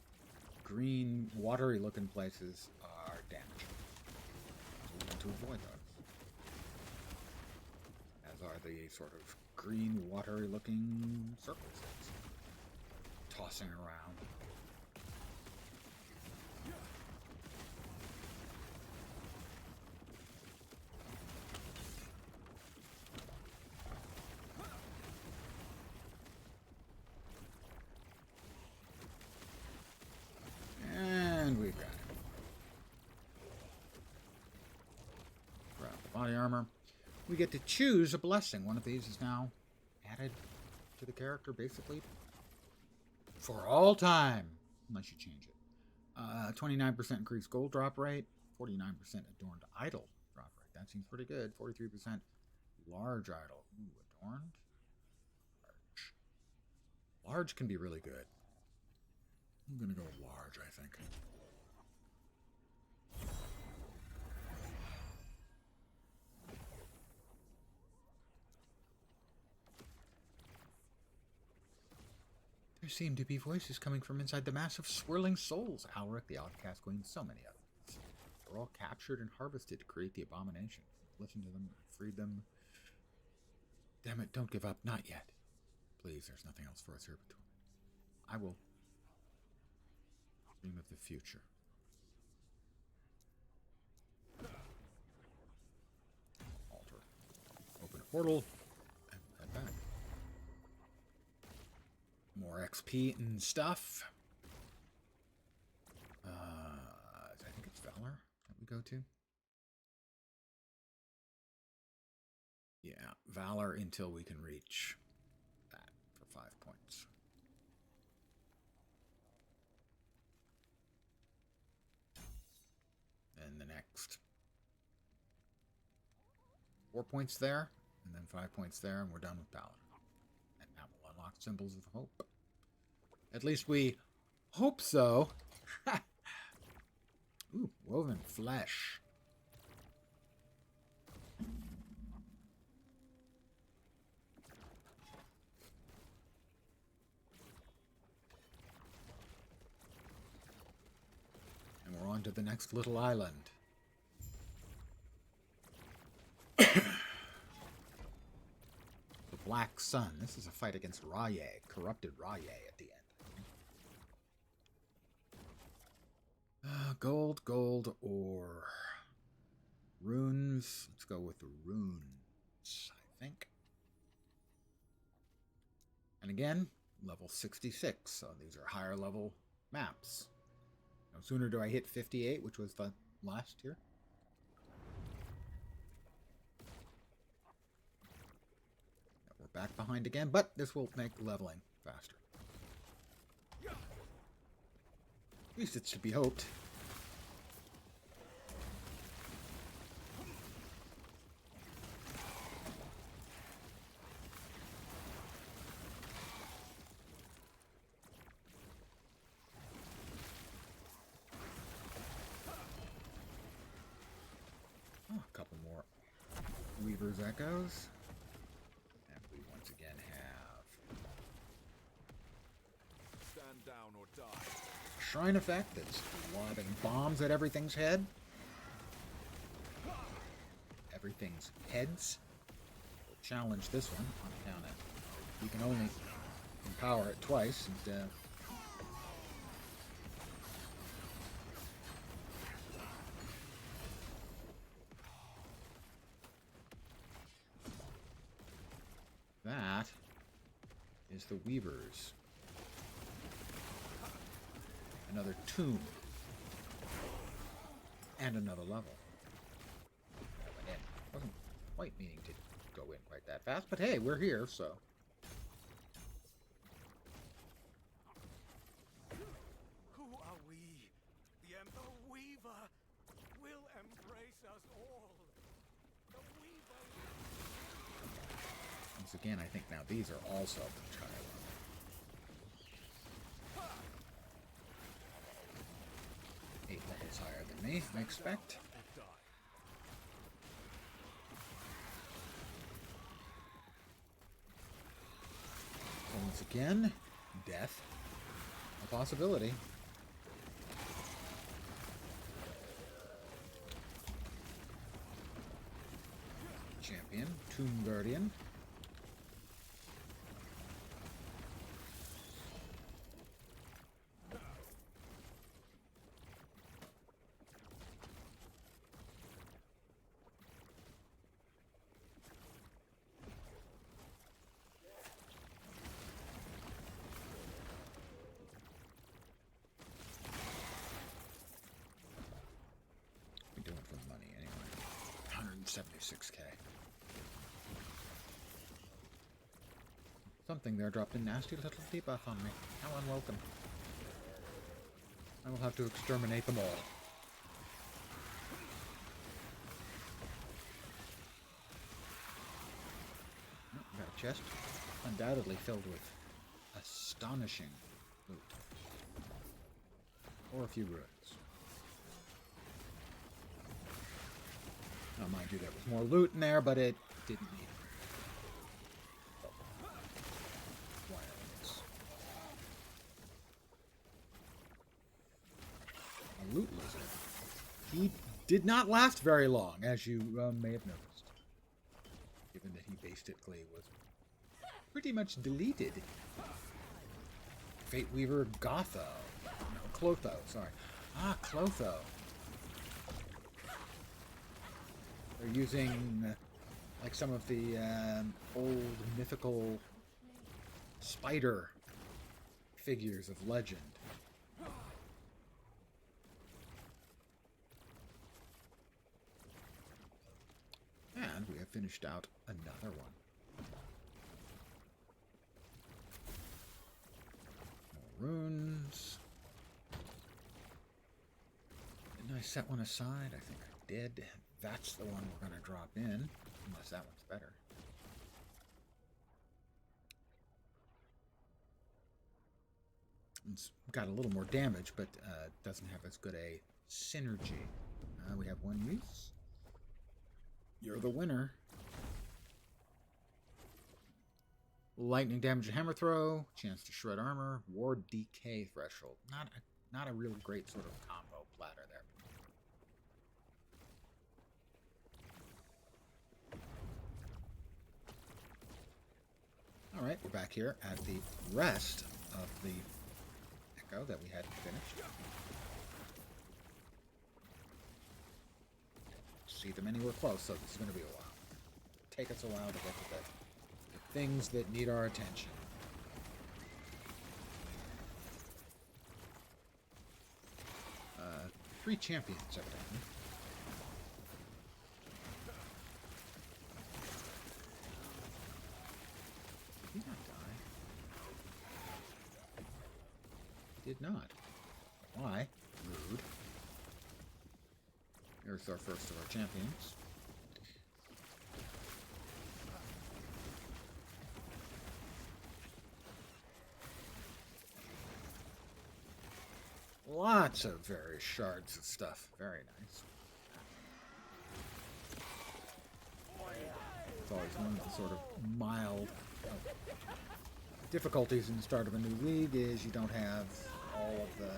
green, watery looking places are damaging. So we want to avoid those. As are the sort of green, watery looking circles. Tossing around. And we've got him. Grab the body armor. We get to choose a blessing. One of these is now added to the character, basically. For all time, unless you change it. 29% increased gold drop rate, 49% adorned idol drop rate. That seems pretty good. 43% large idol. Ooh, adorned? Large. Large can be really good. I'm going to go large, I think. There seem to be voices coming from inside the mass of swirling souls. Alric, the outcast queen, so many others. They're all captured and harvested to create the abomination. Listen to them, freed them. Damn it, don't give up, not yet. Please, there's nothing else for us here but torment. I will dream of the future. Altar. Open a portal and head back. More XP and stuff. I think it's Valor that we go to. Yeah, Valor until we can reach that for 5 points. And the next 4 points there, and then 5 points there, and we're done with Valor. And now we'll unlock Symbols of Hope. At least we hope so. Ooh, woven flesh. On to the next little island. The Black Sun. This is a fight against Raye, corrupted Raye at the end. Gold, gold, or runes. Let's go with the runes, I think. And again, level 66, so these are higher level maps. No sooner do I hit 58, which was the last tier. We're back behind again, but this will make leveling faster. At least it's to be hoped. Oh, a couple more Weaver's Echoes. And we once again have Stand down or die. Shrine Effect that's lobbing bombs at everything's head. Everything's heads. We'll challenge this one on account of you can only empower it twice. And, that is the Weavers. Another tomb. And another level. I went in. Wasn't quite meaning to go in quite that fast, but hey, we're here, so. Who are we? The Emperor Weaver will embrace us all. The Weaver. Once again, I think now these are also much higher level. Eight levels higher than me, I expect. Once again, death. A possibility. Champion, Tomb Guardian. Doing for money anyway. 176k. Something there dropped a nasty little debuff on me. How unwelcome. I will have to exterminate them all. Oh, got a chest. Undoubtedly filled with astonishing loot. Or a few ruins. Now, mind you, there was more loot in there, but it didn't need it. Oh. Wireless. A loot lizard. He did not last very long, as you may have noticed. Given that he basically was pretty much deleted. Fate Weaver Gotho. No, Clotho, sorry. Ah, Clotho. They're using, like, some of the old mythical spider figures of legend. And we have finished out another one. More runes. Didn't I set one aside? I think I did. That's the one we're going to drop in, unless that one's better. It's got a little more damage, but doesn't have as good a synergy. We have one use. You're the winner. Lightning damage and hammer throw, chance to shred armor, ward decay threshold. Not a not a real great sort of combo platter there. All right, we're back here at the rest of the echo that we hadn't finished. See them anywhere close, so this is going to be a while. Take us a while to get to the things that need our attention. Three champions, evidently. Did he not die? He did not. Why? Rude. Here's our first of our champions. Lots of various shards of stuff. Very nice. It's always one of the sort of mild difficulties in the start of a new league is you don't have all of the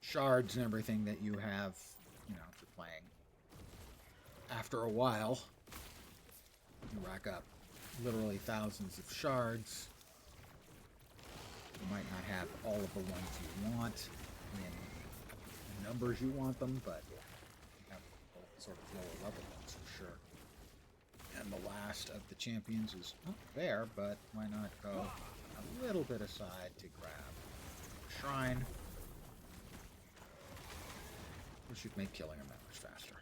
shards and everything that you have, you know, if you're playing. After a while, you rack up literally thousands of shards. You might not have all of the ones you want in the numbers you want them, but you have sort of lower level ones for sure. And the last of the champions is not there, but why not go a little bit aside to grab a shrine, which should make killing them that much faster.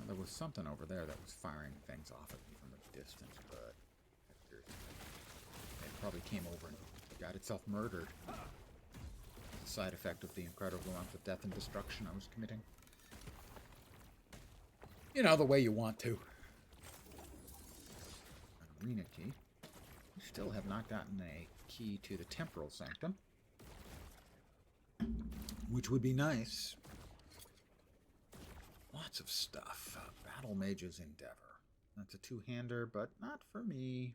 There was something over there that was firing things off at me from a distance, but it probably came over and got itself murdered. The side effect of the incredible amount of death and destruction I was committing. You know, the way you want to. An arena key. We still have not gotten a key to the temporal sanctum, which would be nice. Lots of stuff. Battle Mage's Endeavor. That's a two-hander, but not for me.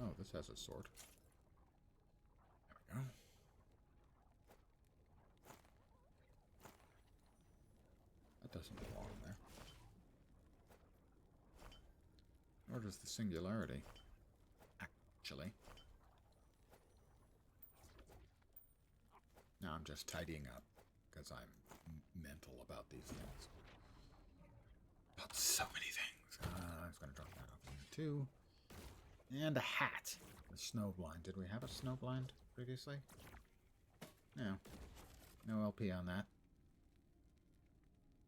Oh, this has a sword. There we go. That doesn't belong there. Or does the singularity, actually. Now I'm just tidying up, because I'm mental about these things. About so many things. I was going to drop that off here too. And a hat. The snowblind. Did we have a snowblind previously? No. No LP on that.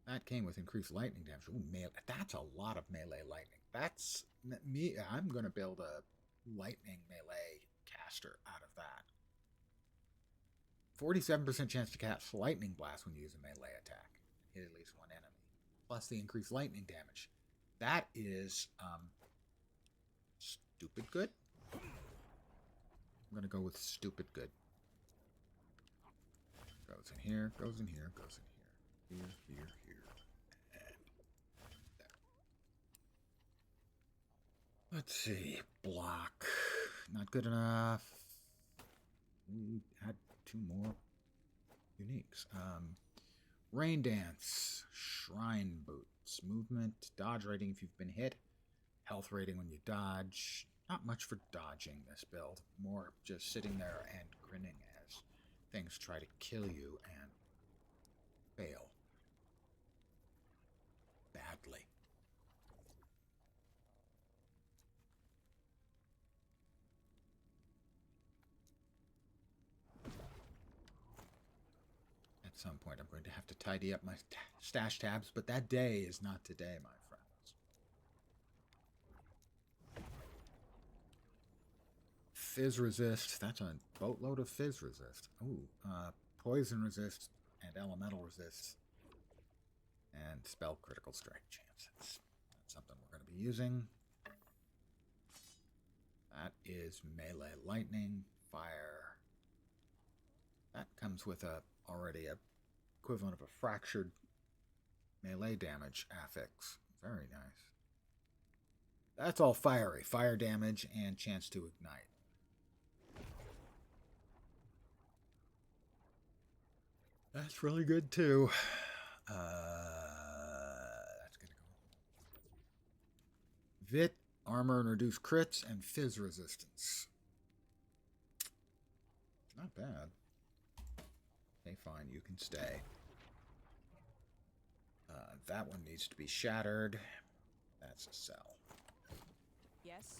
That came with increased lightning damage. Ooh, that's a lot of melee lightning. That's me. I'm going to build a lightning melee caster out of that. 47% chance to cast lightning blast when you use a melee attack. Hit at least one enemy. Plus the increased lightning damage. That is stupid good. I'm going to go with stupid good. Goes in here, goes in here, goes in here. Here, here, here. Let's see. Block. Not good enough. We had two more uniques. Rain Dance. Shrine Boots. Movement. Dodge rating if you've been hit. Health rating when you dodge. Not much for dodging this build. More just sitting there and grinning as things try to kill you and fail. Badly. At some point, I'm going to have to tidy up my stash tabs, but that day is not today, my friends. Fizz resist. That's a boatload of fizz resist. Ooh, poison resist and elemental resist. And spell critical strike chances. That's something we're going to be using. That is melee lightning, fire. That comes with already a equivalent of a fractured melee damage affix. Very nice. That's all fiery. Fire damage and chance to ignite. That's really good too. That's gonna go. Vit, armor and reduce crits, and fizz resistance. Not bad. Okay, fine, you can stay. That one needs to be shattered. That's a sell. Yes.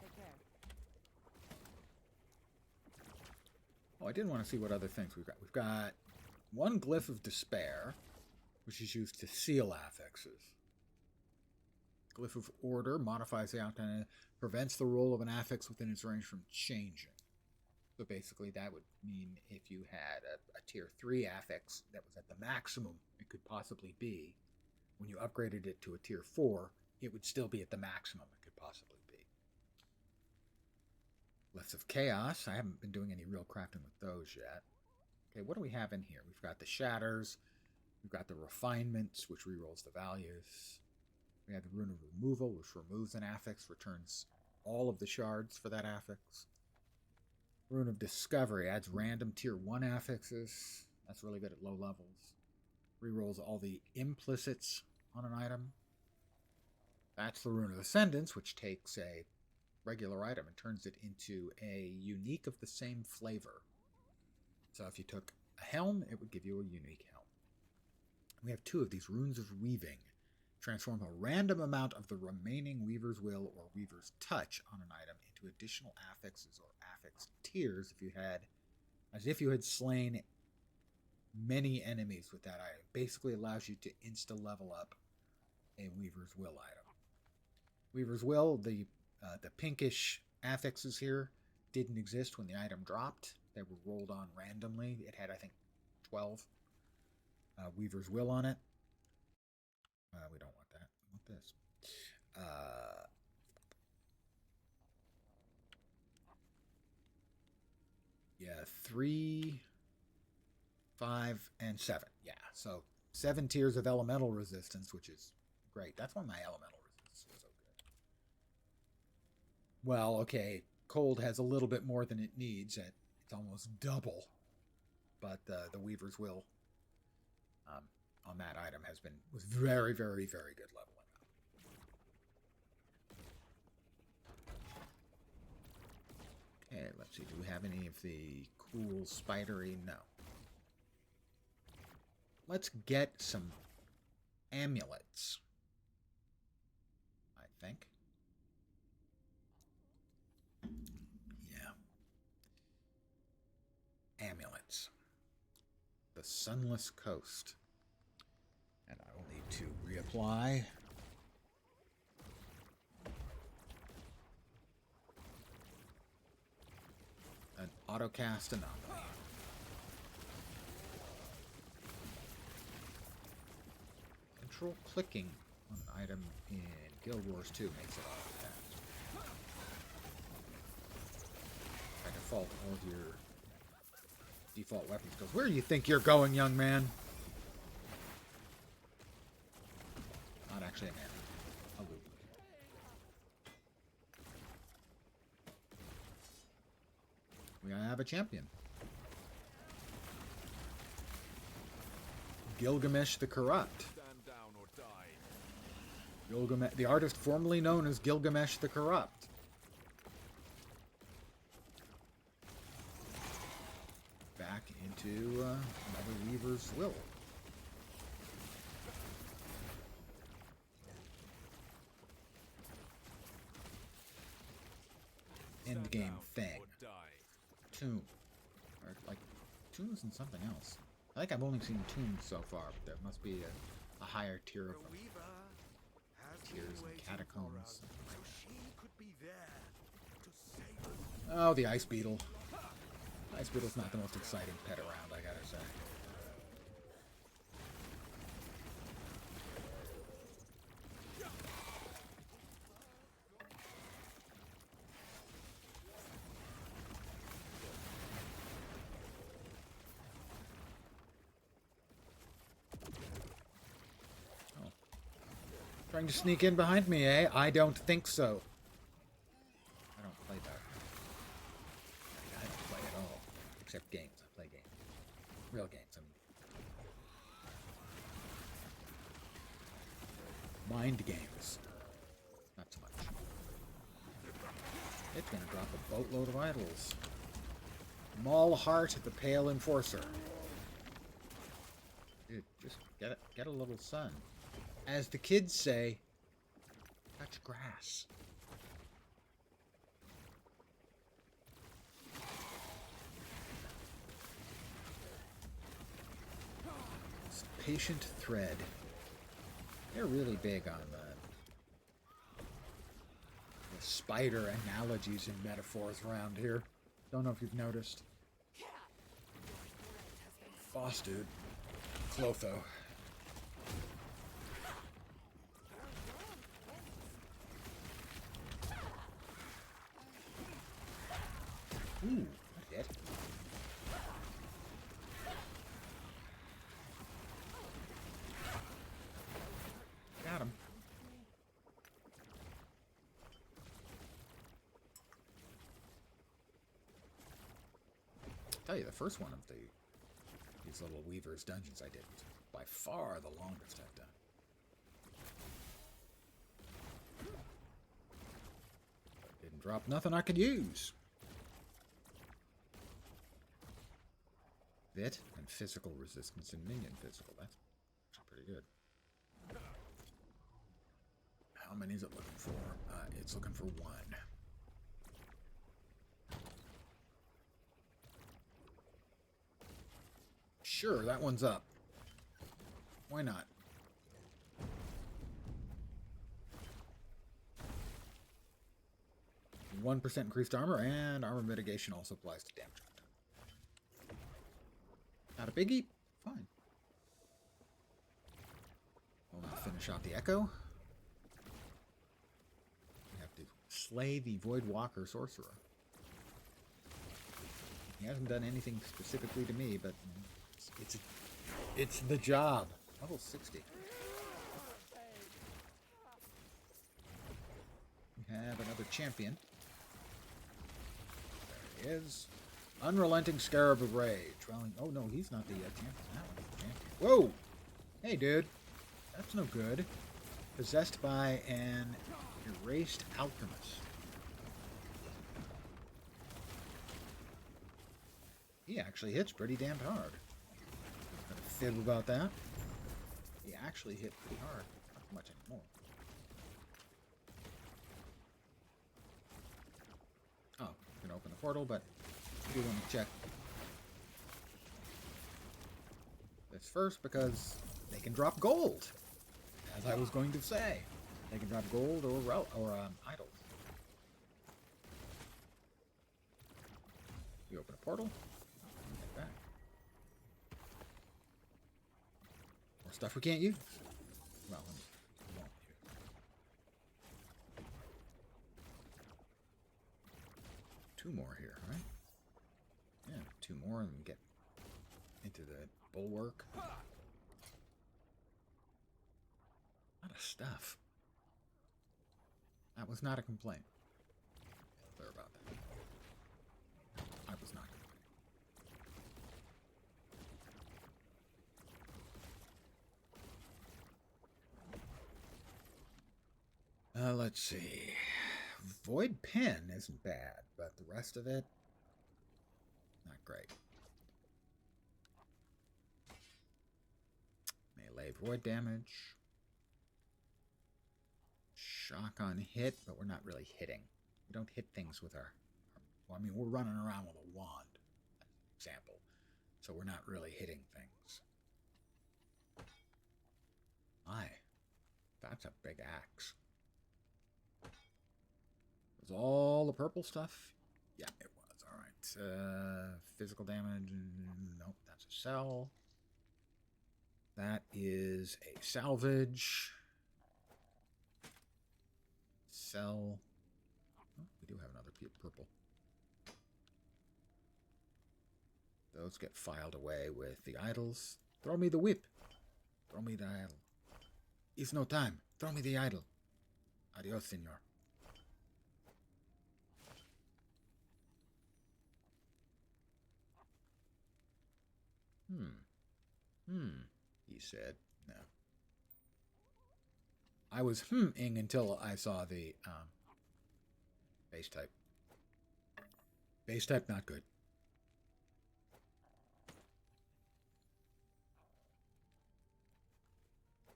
Take care. Oh, I did want to see what other things we've got. We've got one glyph of despair, which is used to seal affixes. Glyph of order modifies the outcome, prevents the roll of an affix within its range from changing. So basically that would mean if you had a tier 3 affix that was at the maximum it could possibly be, when you upgraded it to a tier 4, it would still be at the maximum it could possibly be. Glyphs of chaos. I haven't been doing any real crafting with those yet. Okay, what do we have in here? We've got the shatters. We've got the refinements, which rerolls the values. We have the rune of removal, which removes an affix, returns all of the shards for that affix. Rune of discovery adds random tier 1 affixes. That's really good at low levels. Rerolls all the implicits on an item. That's the rune of ascendance, which takes a regular item and turns it into a unique of the same flavor. So if you took a helm, it would give you a unique helm. We have 2 of these runes of weaving. Transform a random amount of the remaining Weaver's Will or Weaver's Touch on an item into additional affixes or affix tiers as if you had slain many enemies with that item. Basically allows you to insta level up a Weaver's Will item. Weaver's Will, the pinkish affixes here didn't exist when the item dropped. They were rolled on randomly. It had, I think, 12 Weaver's Will on it. We don't want that. We want this. Yeah, 3, 5, and 7. Yeah, so 7 tiers of elemental resistance, which is great. That's why my elemental resistance is so good. Well, okay, cold has a little bit more than it needs. It's almost double. But the Weaver's Will on that item was very, very, very good leveling up. Okay, let's see. Do we have any of the cool spidery? No. Let's get some amulets, I think. Yeah. Amulets. The Sunless Coast. And I will need to reapply. An autocast anomaly. Control clicking on an item in Guild Wars 2 makes it autocast. By default, all of your default weapons goes, where do you think you're going, young man? Not actually an enemy. A loop. We have a champion. Gilgamesh the Corrupt. Stand down or die. Gilgamesh, the artist formerly known as Gilgamesh the Corrupt. Back into another Weaver's Will. End game thing. Tomb. Or like tombs and something else. I think I've only seen tombs so far, but there must be a higher tier of them. Tiers and catacombs. So she could be there to save us. Oh, the ice beetle. Ice beetle's not the most exciting pet around, I gotta say. Oh. Trying to sneak in behind me, eh? I don't think so. I don't play that. I don't play at all. Except games. I play games. Real games, I mean. Mind games. Not so much. It's gonna drop a boatload of idols. Maul Heart, the Pale Enforcer. Dude, just get a little sun. As the kids say, touch grass. Patient Thread. They're really big on the spider analogies and metaphors around here. Don't know if you've noticed. Boss dude. Clotho. Ooh, dead. Got him. I'll tell you, the first one of these little Weaver's dungeons I did was by far the longest I've done. Didn't drop nothing I could use. Vit and physical resistance and minion physical. That's pretty good. How many is it looking for? It's looking for 1. Sure, that one's up. Why not? %1 increased armor, and armor mitigation also applies to damage. Not a biggie? Fine. We'll now finish out the Echo. We have to slay the Void Walker Sorcerer. He hasn't done anything specifically to me, but it's the job. Level 60. We have another champion. There he is. Unrelenting Scarab of Rage. Well, oh no, he's not the champion. That one's the champion. Whoa! Hey, dude. That's no good. Possessed by an erased alchemist. He actually hits pretty damn hard. Not a fib about that. He actually hit pretty hard. Not much anymore. Oh, I'm gonna open the portal, but I do want to check this first because they can drop gold. As I was going to say, they can drop gold or idols. You open a portal. Get back. More stuff we can't use. Well, we won't use. Two more here, right? Yeah, 2 more and we get into the bulwark. A lot of stuff. That was not a complaint. Clear about that. I was not complaining. Let's see. Void Pen isn't bad, but the rest of it, not great. Melee void damage. Shock on hit, but we're not really hitting. We don't hit things with our well, I mean, we're running around with a wand, as an example. So we're not really hitting things. My, that's a big axe. Was all the purple stuff? Yeah, it was. All right. Physical damage. Nope, that's a cell. That is a salvage. Sell. Oh, we do have another purple. Those get filed away with the idols. Throw me the whip. Throw me the idol. It's no time. Throw me the idol. Adios, senor. He said. No. I was ing until I saw the base type. Base type, not good.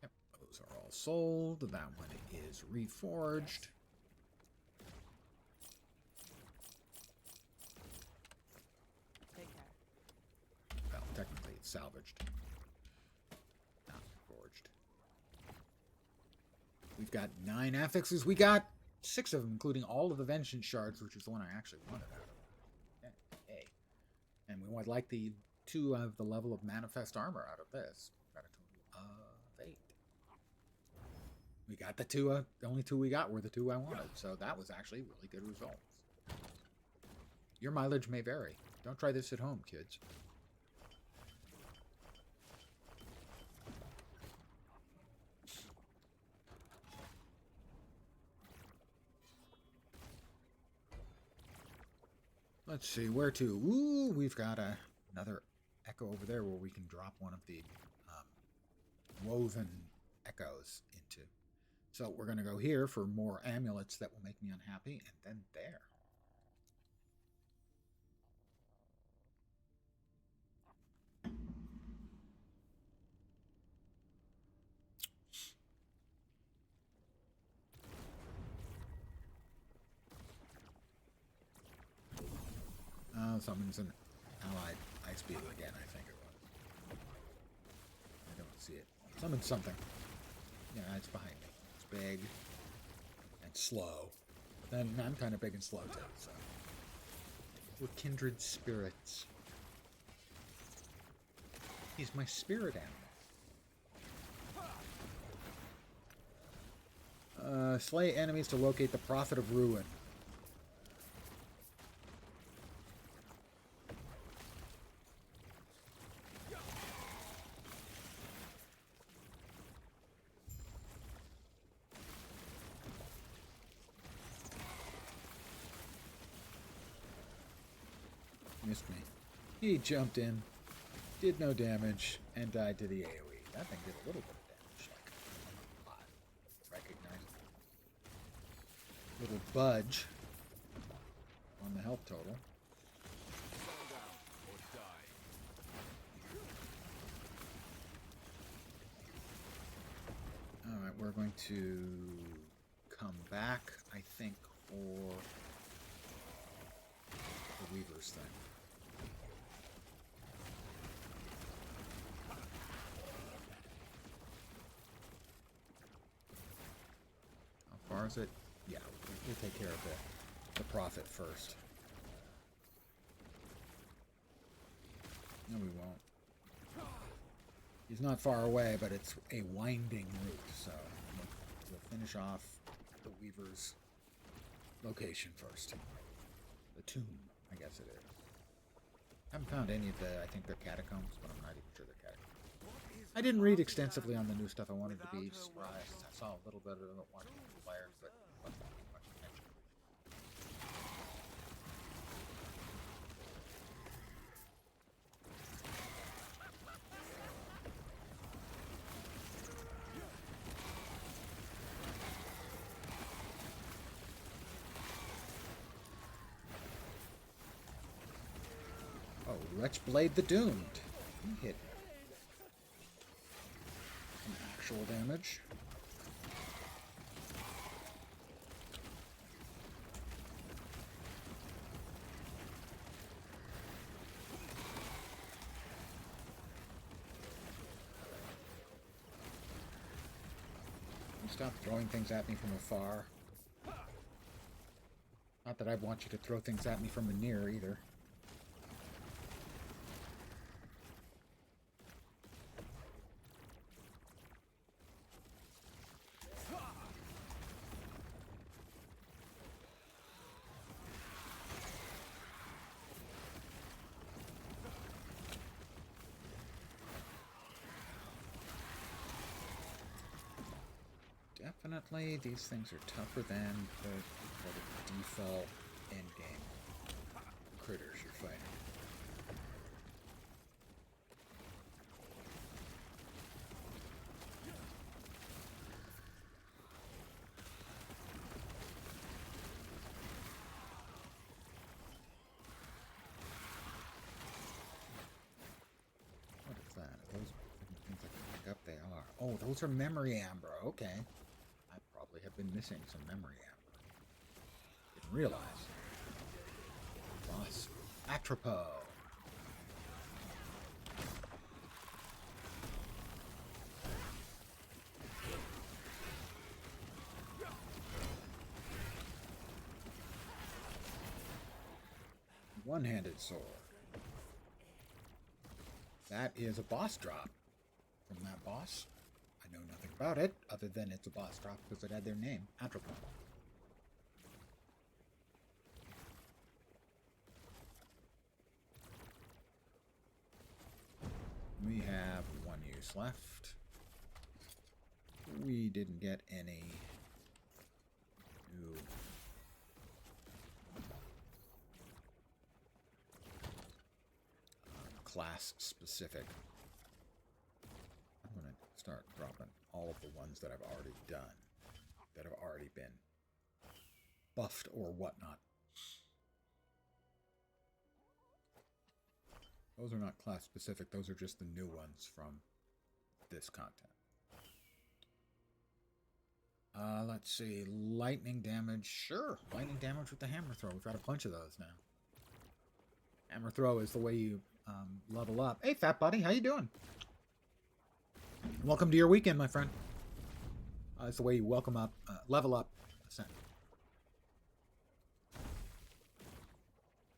Yep, those are all sold. That one is reforged. Take care. Well, technically it's salvaged. Not forged. We've got 9 affixes. We got 6 of them, including all of the vengeance shards, which is the one I actually wanted out of it. Hey. And we would like the 2 of the level of manifest armor out of this. Got a total of 8. We got the 2, the only 2 we got were the 2 I wanted, so that was actually really good results. Your mileage may vary. Don't try this at home, kids. Let's see, where to? Ooh, we've got another echo over there where we can drop one of the woven echoes into. So we're going to go here for more amulets that will make me unhappy, and then there. Summons an allied ice beetle again, I think it was. I don't see it. Summon something. Yeah, it's behind me. It's big and slow. But then I'm kind of big and slow too, so. We're kindred spirits. He's my spirit animal. Slay enemies to locate the Prophet of Ruin. Missed me. He jumped in, did no damage, and died to the AoE. That thing did a little bit of damage, like a lot. Recognize it. Little budge on the health total. Alright, we're going to come back, I think, for the Weaver's thing. How far is it? Yeah, we'll take care of the Prophet first. No, we won't. He's not far away, but it's a winding route, so we'll finish off the Weaver's location first. The tomb, I guess it is. Haven't found any of the, I think they're catacombs, but I'm not even sure they're catacombs. I didn't read extensively on the new stuff. I wanted to be surprised. I saw a little bit of it at one of the players, but wasn't paying much attention. Oh, Wretchblade the Doomed. He hit some actual damage. Stop throwing things at me from afar. Not that I want you to throw things at me from the near either. Definitely, these things are tougher than the default endgame critters you're fighting. What is that? Are those things I can pick up? They are. Oh, those are memory amber. Okay. I probably have been missing some memory amber. Didn't realize. Boss Atropo. One-handed sword. That is a boss drop from that boss. I know nothing about it, other than it's a boss drop because it had their name, Atropo. We have one use left. We didn't get any new class-specific. I'm going to start dropping all of the ones that I've already done, that have already been buffed or whatnot. Those are not class-specific, those are just the new ones from this content. Let's see, lightning damage. Sure, lightning damage with the hammer throw. We've got a bunch of those now. Hammer throw is the way you level up. Hey, fat buddy, how you doing? Welcome to your weekend, my friend. It's the way you level up.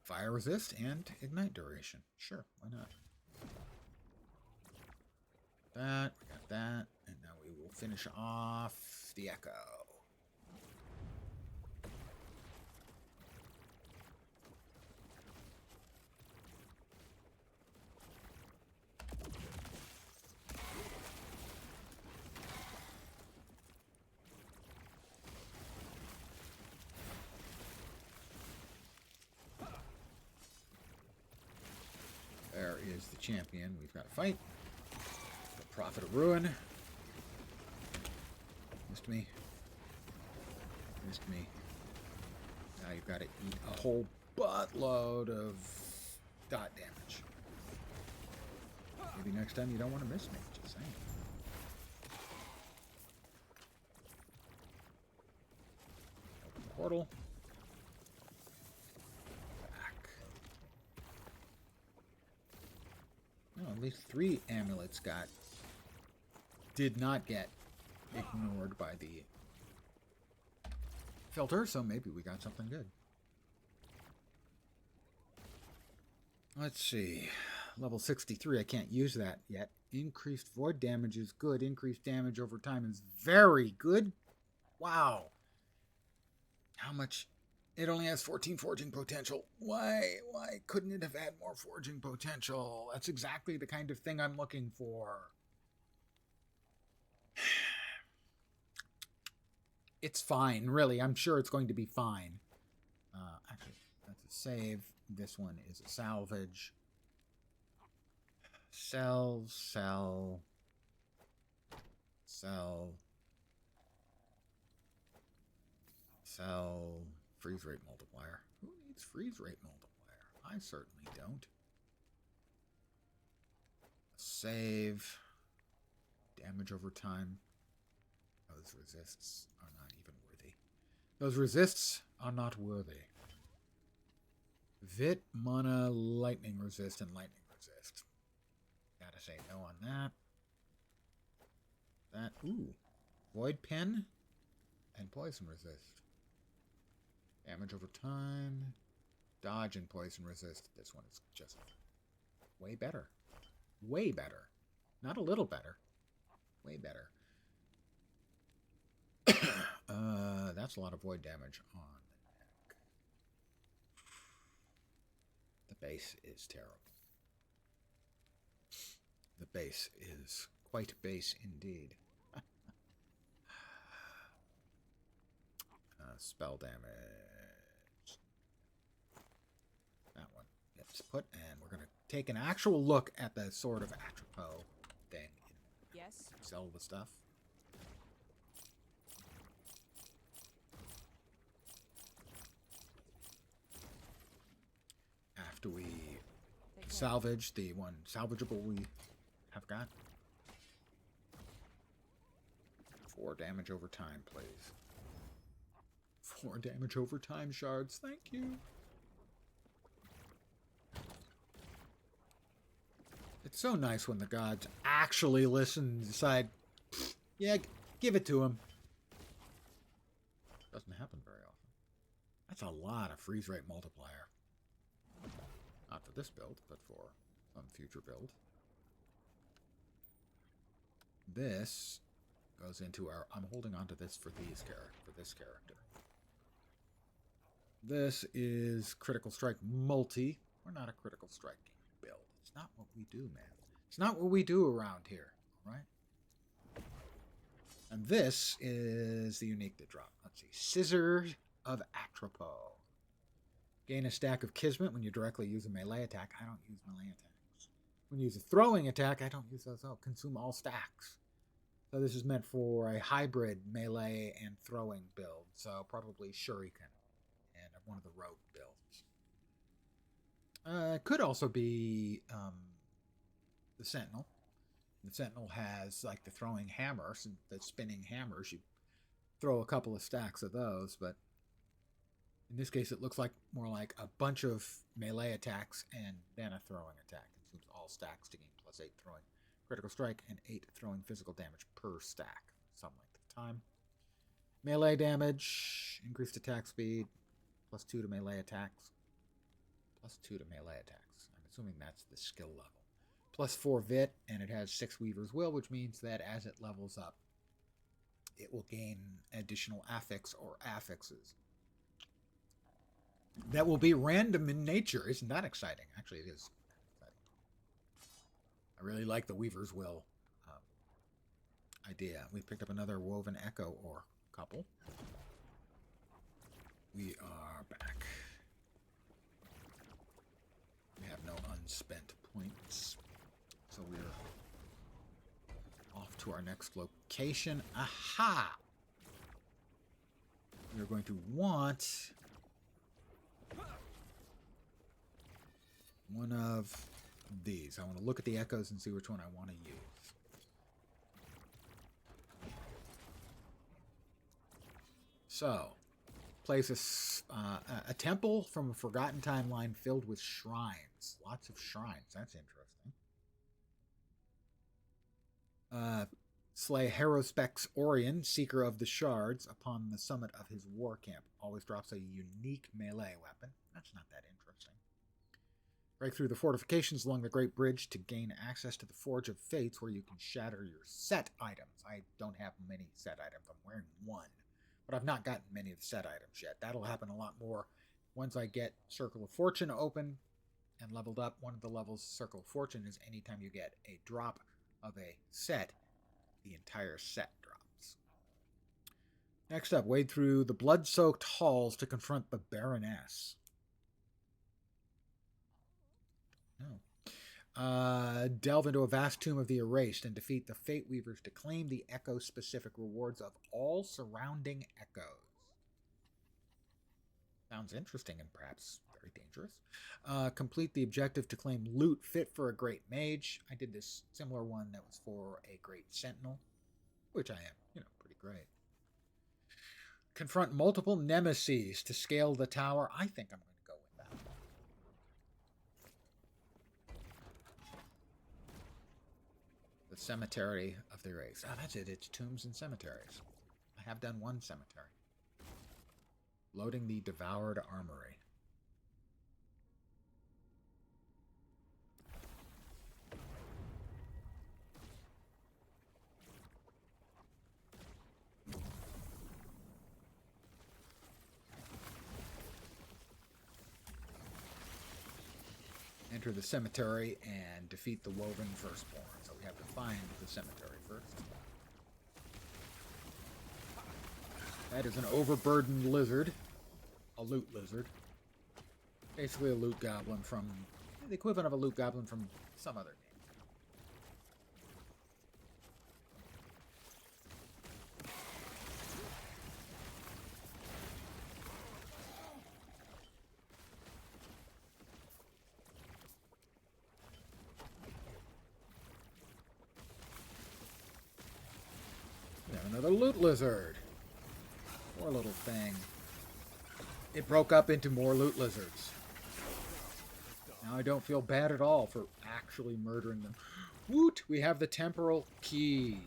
Fire resist and ignite duration. Sure, why not? That, we got that, and now we will finish off the echo. There is the champion. We've got to fight. The Prophet of Ruin. Missed me. Missed me. Now you've got to eat a whole buttload of dot damage. Maybe next time you don't want to miss me. Just saying. Open the portal. No, at least 3 amulets did not get ignored by the filter, so maybe we got something good. Let's see. Level 63, I can't use that yet. Increased void damage is good. Increased damage over time is very good. Wow. How much? It only has 14 forging potential. Why couldn't it have had more forging potential? That's exactly the kind of thing I'm looking for. It's fine, really. I'm sure it's going to be fine. Actually, that's a save. This one is a salvage. Sell. Freeze rate multiplier. Who needs freeze rate multiplier? I certainly don't. Save. Damage over time. Those resists are not even worthy. Those resists are not worthy. Vit, mana, lightning resist, and lightning resist. Gotta say no on that. Ooh. Void pen and poison resist. Damage over time. Dodge and poison resist. This one is just way better. Way better. Not a little better. Way better. That's a lot of void damage on the neck. The base is terrible. The base is quite base indeed. Spell damage. That one gets put, and we're going to take an actual look at the Sword of Atropos thing. Yes. Sell the stuff. After we salvage the one salvageable we have got. 4 damage over time, please. 4 damage over time shards, thank you. It's so nice when the gods actually listen and decide, yeah, give it to him. Doesn't happen very often. That's a lot of freeze rate multiplier. Not for this build, but for some future build. This goes into our... I'm holding on to this for this character. This is Critical Strike Multi. We're not a Critical Strike build. It's not what we do, man. It's not what we do around here, right? And this is the unique that dropped. Let's see. Scissors of Atropos. Gain a stack of Kismet when you directly use a melee attack. I don't use melee attacks. When you use a throwing attack, I don't use those. Oh, consume all stacks. So this is meant for a hybrid melee and throwing build. So probably Shuriken and one of the rogue builds. It could also be the Sentinel. The Sentinel has like the throwing hammers and the spinning hammers. You throw a couple of stacks of those, but in this case it looks like more like a bunch of melee attacks and then a throwing attack. Consumes all stacks to gain +8 throwing critical strike and 8 throwing physical damage per stack. Some length of time. Melee damage, increased attack speed, +2 to melee attacks. +2 to melee attacks. I'm assuming that's the skill level. +4 Vit, and it has 6 Weaver's Will, which means that as it levels up, it will gain additional affix or affixes. That will be random in nature. Isn't that exciting? Actually, it is exciting. I really like the Weaver's Will idea. We picked up another Woven Echo or couple. We are back. We have no unspent points. So we're off to our next location. Aha! We're going to want one of these. I want to look at the echoes and see which one I want to use. So, place a temple from a forgotten timeline filled with shrines. Lots of shrines. That's interesting. Slay Harospex Orion, Seeker of the Shards, upon the summit of his war camp. Always drops a unique melee weapon. That's not that interesting. Break through the fortifications along the Great Bridge to gain access to the Forge of Fates, where you can shatter your set items. I don't have many set items. I'm wearing one. But I've not gotten many of the set items yet. That'll happen a lot more once I get Circle of Fortune open and leveled up. One of the levels of Circle of Fortune is anytime you get a drop of a set, the entire set drops. Next up, wade through the blood-soaked halls to confront the Baroness. No. Delve into a vast tomb of the erased and defeat the Fate Weavers to claim the echo-specific rewards of all surrounding echoes. Sounds interesting and perhaps very dangerous. Complete the objective to claim loot fit for a great mage. I did this similar one that was for a great sentinel, which I am, pretty great. Confront multiple nemeses to scale the tower. I think I'm going to go with that. The Cemetery of the Erased. Ah, that's it. It's tombs and cemeteries. I have done one cemetery. Loading the devoured armory. Enter the cemetery and defeat the woven firstborn. So we have to find the cemetery first. That is an overburdened lizard. A loot lizard. Basically a loot goblin from... the equivalent of a loot goblin from some other game. We have another loot lizard. Poor little thing. It broke up into more loot lizards. Now I don't feel bad at all for actually murdering them. Woot! We have the temporal key.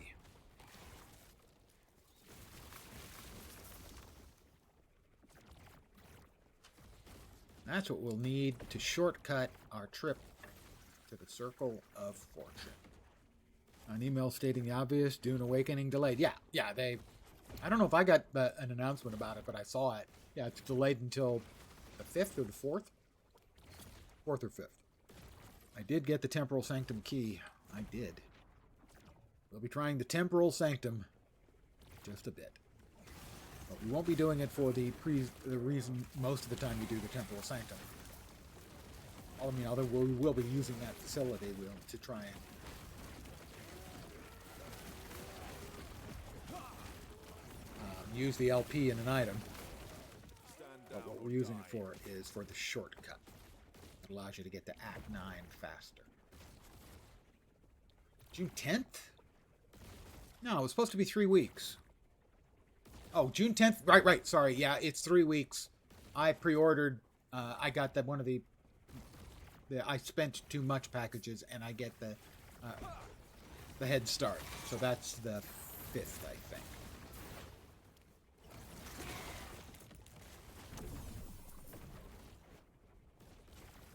That's what we'll need to shortcut our trip to the Circle of Fortune. An email stating the obvious, Dune Awakening delayed. Yeah, they... I don't know if I got an announcement about it, but I saw it. Yeah, it's delayed until the 5th or the 4th? 4th or 5th. I did get the Temporal Sanctum key. I did. We'll be trying the Temporal Sanctum just a bit. But we won't be doing it for the reason most of the time we do the Temporal Sanctum. Although we will be using that facility to try and use the LP in an item. But what we're using it for is for the shortcut. It allows you to get to Act 9 faster. June 10th? No, it was supposed to be 3 weeks. Oh, June 10th? Right, sorry. Yeah, it's 3 weeks. I pre-ordered, I got one of the I spent too much packages, and I get the head start. So that's the 5th, I think.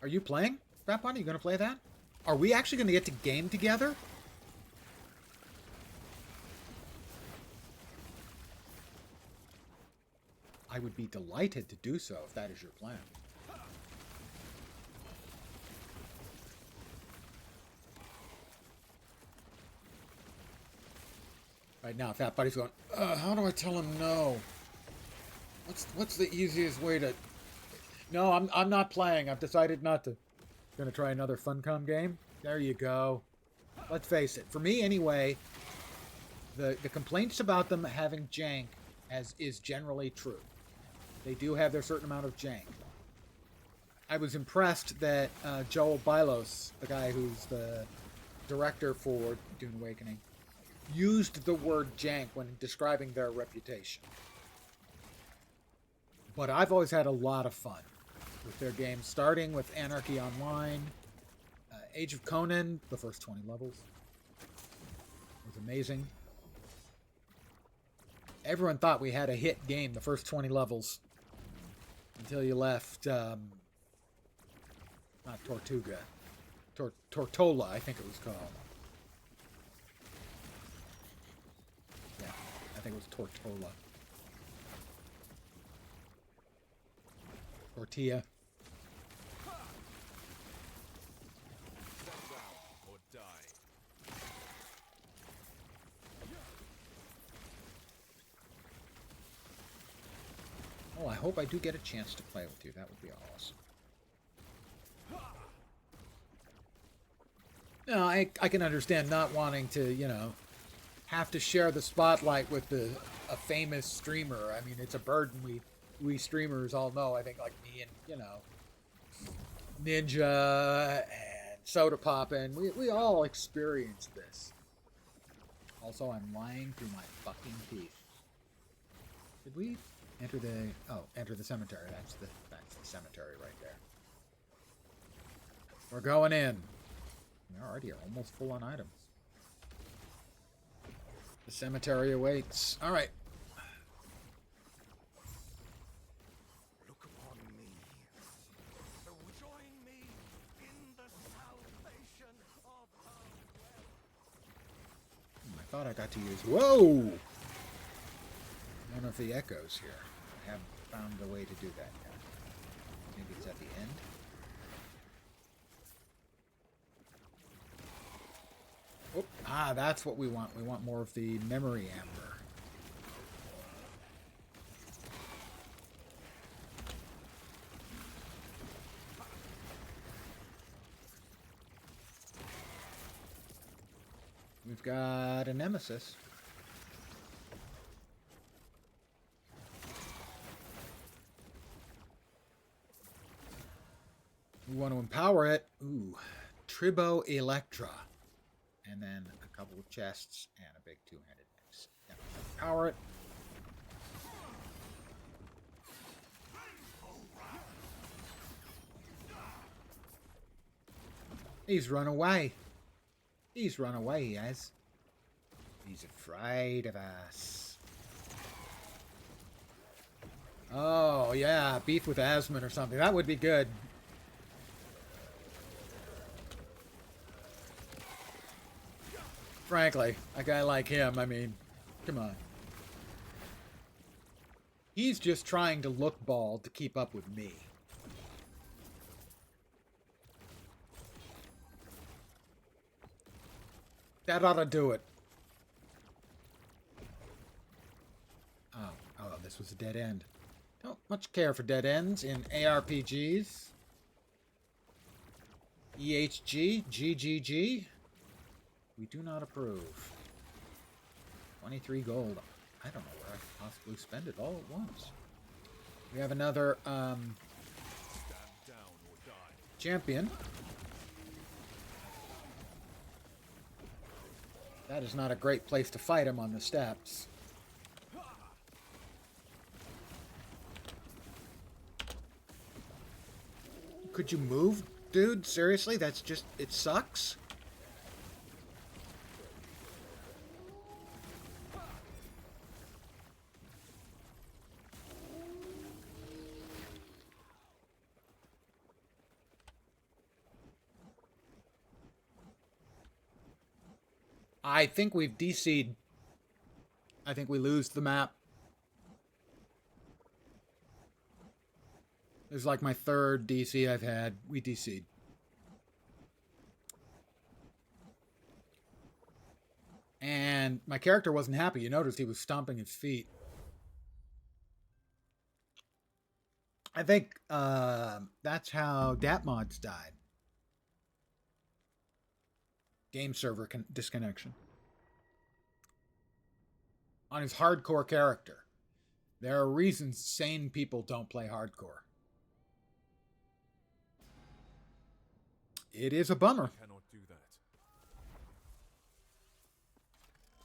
Are you playing, Batbot? Are you going to play that? Are we actually going to get to game together? I would be delighted to do so if that is your plan. Right now, Fat Buddy's going, how do I tell him no? What's the easiest way to... No, I'm not playing. I've decided not to. Gonna try another Funcom game. There you go. Let's face it. For me, anyway, the complaints about them having jank is generally true. They do have their certain amount of jank. I was impressed that Joel Bylos, the guy who's the director for Dune Awakening, used the word jank when describing their reputation. But I've always had a lot of fun with their games, starting with Anarchy Online, Age of Conan, the first 20 levels. It was amazing. Everyone thought we had a hit game, the first 20 levels, until you left, not Tortuga, Tortola, I think it was called. Yeah, I think it was Tortola. Tortilla. Or die. Oh, I hope I do get a chance to play with you. That would be awesome. No, I can understand not wanting to, have to share the spotlight with a famous streamer. I mean, it's a burden we streamers all know. I think like me and, Ninja and Soda Poppin', we all experience this. Also, I'm lying through my fucking teeth. Did we enter the cemetery? That's the cemetery right there. We're going in. We already are almost full on items. The cemetery awaits. All right. thought I got to use... Whoa! One of the echoes here. I haven't found a way to do that yet. Maybe it's at the end? Oh, that's what we want. We want more of the memory amber. We've got a nemesis. We want to empower it. Ooh, Tribo Electra. And then a couple of chests and a big two-handed axe. Yeah, empower it. He's run away. He's run away, he has. He's afraid of us. Oh, yeah, beef with Asmon or something. That would be good. Frankly, a guy like him, I mean, come on. He's just trying to look bald to keep up with me. That ought to do it. Oh, this was a dead end. Don't much care for dead ends in ARPGs. EHG, GGG. We do not approve. 23 gold. I don't know where I could possibly spend it all at once. We have another champion. That is not a great place to fight him on the steps. Could you move, dude? Seriously? That's just... it sucks? I think we've DC'd. I think we lose the map. This is like my third DC I've had. We DC'd. And my character wasn't happy. You noticed he was stomping his feet. I think that's how Datmods died. Game server disconnection. On his hardcore character. There are reasons sane people don't play hardcore. It is a bummer. I cannot do that.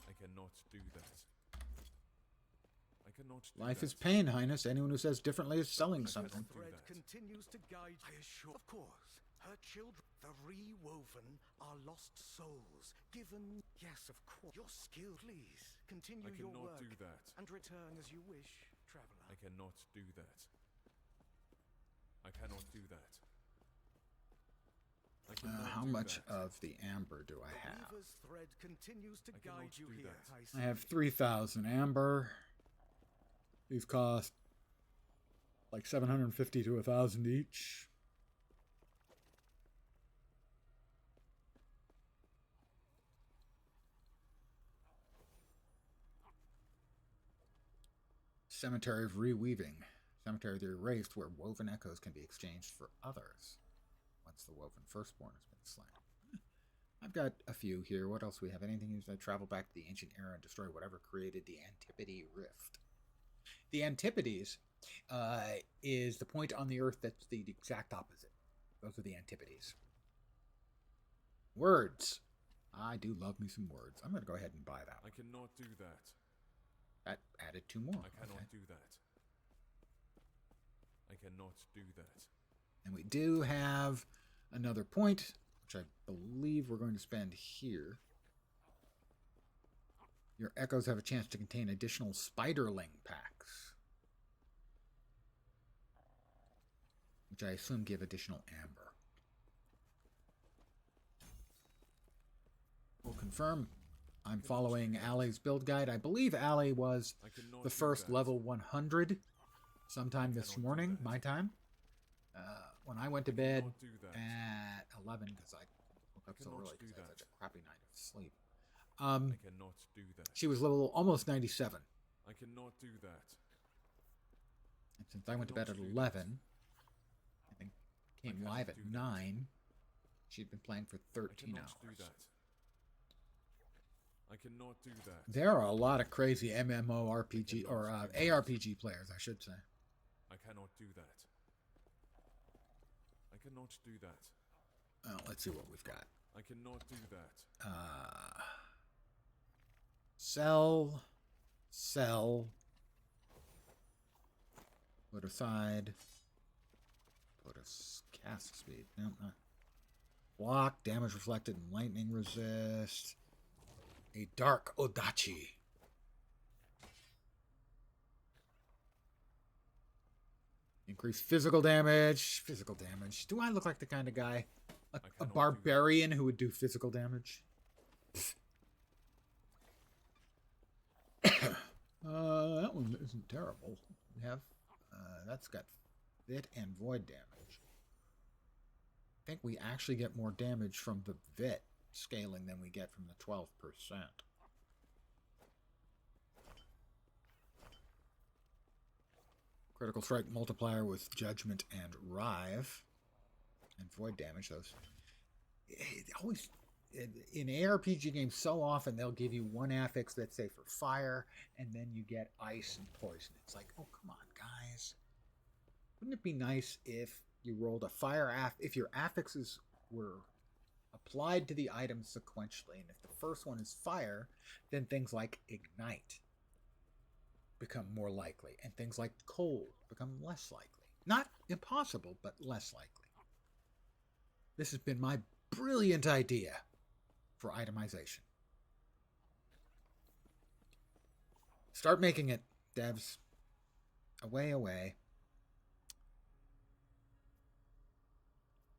I cannot do that. I cannot do Life that. is pain, Highness. Anyone who says differently is selling something. Thread continues to guide. I assure, of course, her children, the rewoven, are lost souls. Given, yes, of course. Your skill, please continue I your cannot work do that. and return as you wish, traveler. I cannot do that. I cannot do that. I cannot How do much that. of the amber do I The have? weaver's thread continues to I guide cannot you do here. that. I have 3,000 amber. These cost like 750 to 1,000 each. Cemetery of Reweaving. Cemetery of the Erased, where woven echoes can be exchanged for others once the woven firstborn has been slain. I've got a few here. What else do we have? Anything used to travel back to the ancient era and destroy whatever created the Antipode Rift? The Antipodes is the point on the Earth that's the exact opposite. Those are the Antipodes. Words. I do love me some words. I'm going to go ahead and buy that I one. cannot do that. That added 2 more. I cannot Okay. do that. I cannot do that. And we do have another point, which I believe we're going to spend here. Your echoes have a chance to contain additional spiderling packs, which I assume give additional amber. We'll confirm. I'm following Allie's build guide. I believe Allie was I cannot the do first that. level 100 sometime this cannot do morning, that. my time. When I went to I bed cannot do that. at 11, because I woke up so cannot early do because I had that. such a crappy night of sleep. I cannot do that. She was level almost 97. I cannot do that. And since I went to bed at cannot do 11, I think came cannot live at do that. 9, she'd been playing for I 13 cannot hours. do that. I cannot do that. There are a lot of crazy MMORPG, or cannot do that. ARPG players, I should say. I cannot do that. I cannot do that. Well, let's see what we've got. I cannot do that. Sell. Put aside. Put a cast speed. No, not. Block, damage reflected, and lightning resist. A dark Odachi. Increase physical damage. Physical damage. Do I look like the kind of guy? A cannot do that. barbarian who would do physical damage? That one isn't terrible. We have that's got Vit and Void damage. I think we actually get more damage from the Vit scaling than we get from the 12%. Critical strike multiplier with Judgment and Rive. And Void damage, those. It always, in ARPG games, so often they'll give you one affix that's, say, for fire, and then you get ice and poison. It's like, oh, come on, guys. Wouldn't it be nice if you rolled a fire if your affixes were applied to the items sequentially, and if the first one is fire, then things like ignite become more likely, and things like cold become less likely. Not impossible, but less likely. This has been my brilliant idea for itemization. Start making it, devs. Away.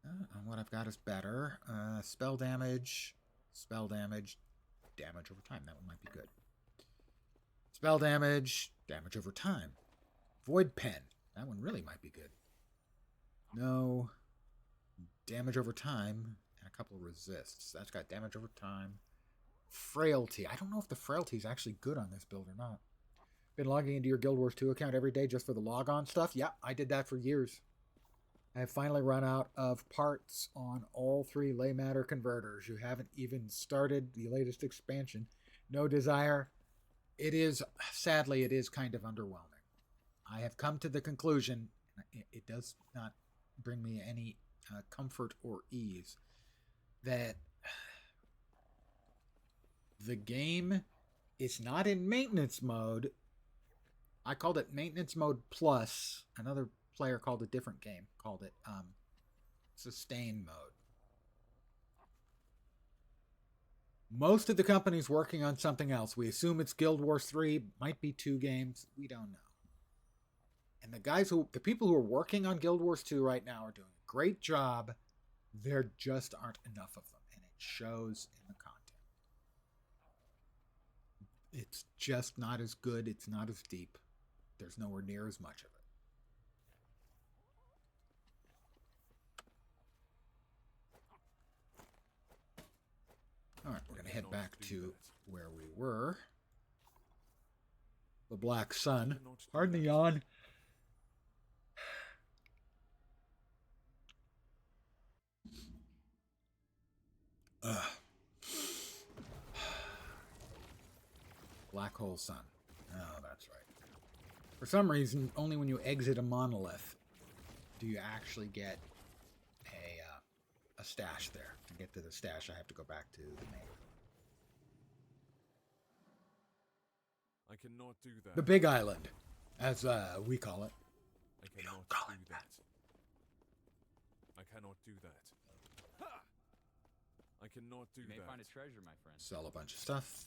And what I've got is better. Spell damage, damage over time. That one might be good. Spell damage over time. Void pen. That one really might be good. No. Damage over time and a couple of resists. That's got damage over time. Frailty. I don't know if the frailty is actually good on this build or not. Been logging into your Guild Wars 2 account every day just for the log-on stuff? Yeah, I did that for years. I have finally run out of parts on all 3 ley matter converters. You haven't even started the latest expansion. No desire. Sadly, it is kind of underwhelming. I have come to the conclusion, it does not bring me any comfort or ease, that the game is not in maintenance mode. I called it maintenance mode plus. Another player called a different game, called it sustain mode. Most of the company's working on something else. We assume it's Guild Wars 3, might be 2 games, we don't know. And the people who are working on Guild Wars 2 right now are doing a great job. There just aren't enough of them, and it shows in the content. It's just not as good, it's not as deep. There's nowhere near as much of it. Alright, we're going to head back to where we were. The Black Sun. Pardon the yawn. Black Hole Sun. Oh, that's right. For some reason, only when you exit a monolith do you actually get a stash there. To get to the stash, I have to go back to the main. I cannot do that. The Big Island, as we call it. I cannot call do it that. I cannot do that. I cannot do You may that. find a treasure, my friend. Sell a bunch of stuff.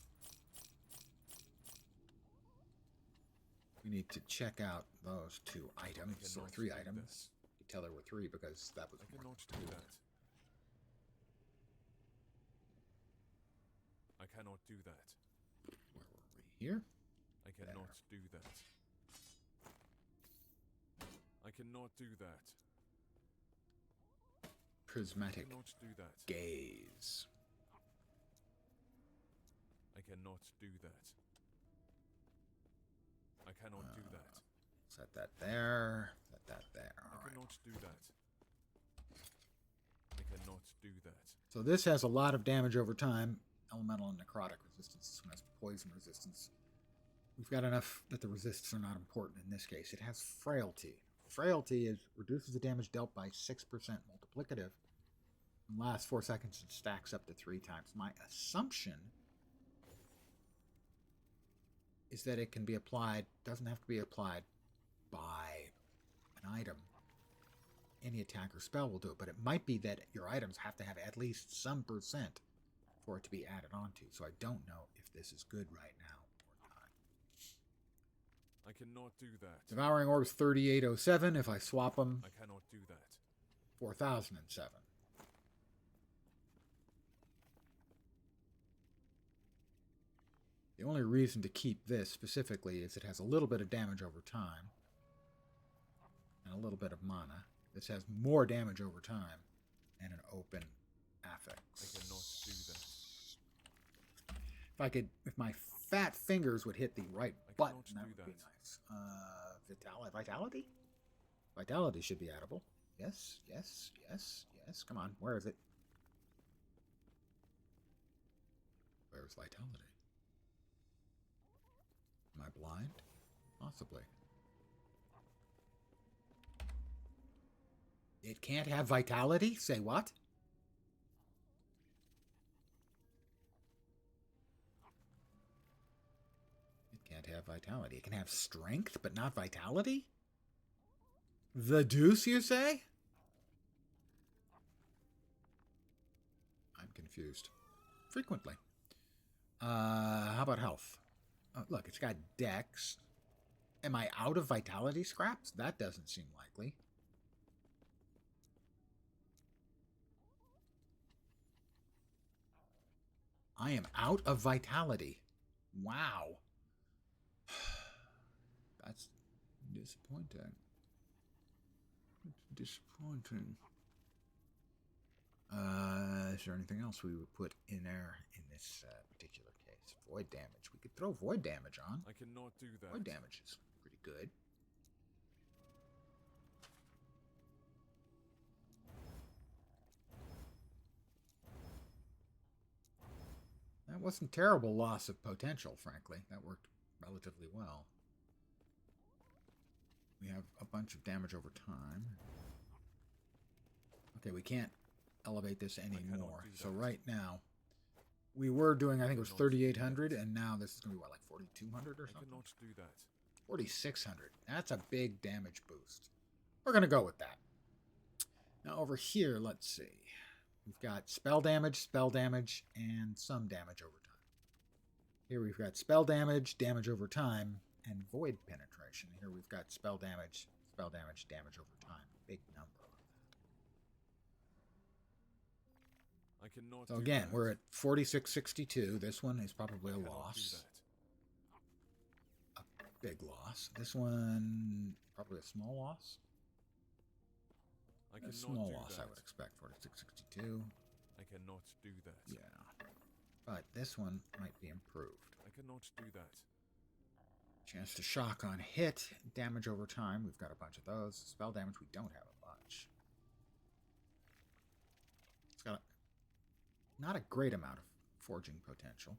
We need to check out those 2 items, or 3 items. You tell there were 3 because that was I more. cannot do that. I cannot do that. Where were we? Here? I cannot do that. I cannot do that. Prismatic I cannot do that. gaze. I cannot do that. I cannot do that. Set that there. Set that there. I All right. cannot do that. I cannot do that. So this has a lot of damage over time. Elemental and necrotic resistance. This one has poison resistance. We've got enough that the resists are not important in this case. It has frailty. Frailty reduces the damage dealt by 6% multiplicative. And lasts 4 seconds and stacks up to 3 times. My assumption is that it can be applied, doesn't have to be applied by an item. Any attack or spell will do it, but it might be that your items have to have at least some percent for it to be added onto. So I don't know if this is good right now or not. I cannot do that. Devouring Orbs 3807. If I swap them, I cannot do that. 4007. The only reason to keep this specifically is it has a little bit of damage over time and a little bit of mana. This has more damage over time and an open affix. I cannot do that. If my fat fingers would hit the right button, cannot that do would be that. nice. Vitality? Vitality should be addable. Yes, yes, yes, yes. Come on, where is it? Where's vitality? Am I blind? Possibly. It can't have vitality? Say what? It can't have vitality. It can have strength, but not vitality? The deuce, you say? I'm confused. Frequently. How about health? Look, it's got dex. Am I out of vitality scraps? That doesn't seem likely. I am out of vitality. Wow. That's disappointing. It's disappointing. Is there anything else we would put in there in this particular case? Void damage. We could throw void damage on. I cannot do that. Void damage is pretty good. That wasn't terrible loss of potential, frankly. That worked relatively well. We have a bunch of damage over time. Okay, we can't elevate this anymore. So right now, we were doing, I think it was 3,800, and now this is going to be, what, like 4,200 or something? I cannot do that. 4,600. That's a big damage boost. We're going to go with that. Now over here, let's see. We've got spell damage, and some damage over time. Here we've got spell damage over time, and void penetration. Here we've got spell damage, damage over time. Big number. I cannot. So again, we're at 4662. This one is probably a loss. A big loss. This one, probably a small loss. A small loss, I would expect. 4662. I cannot do that. Yeah. But this one might be improved. I cannot do that. Chance to shock on hit. Damage over time. We've got a bunch of those. Spell damage, we don't have a bunch. It's got not a great amount of forging potential.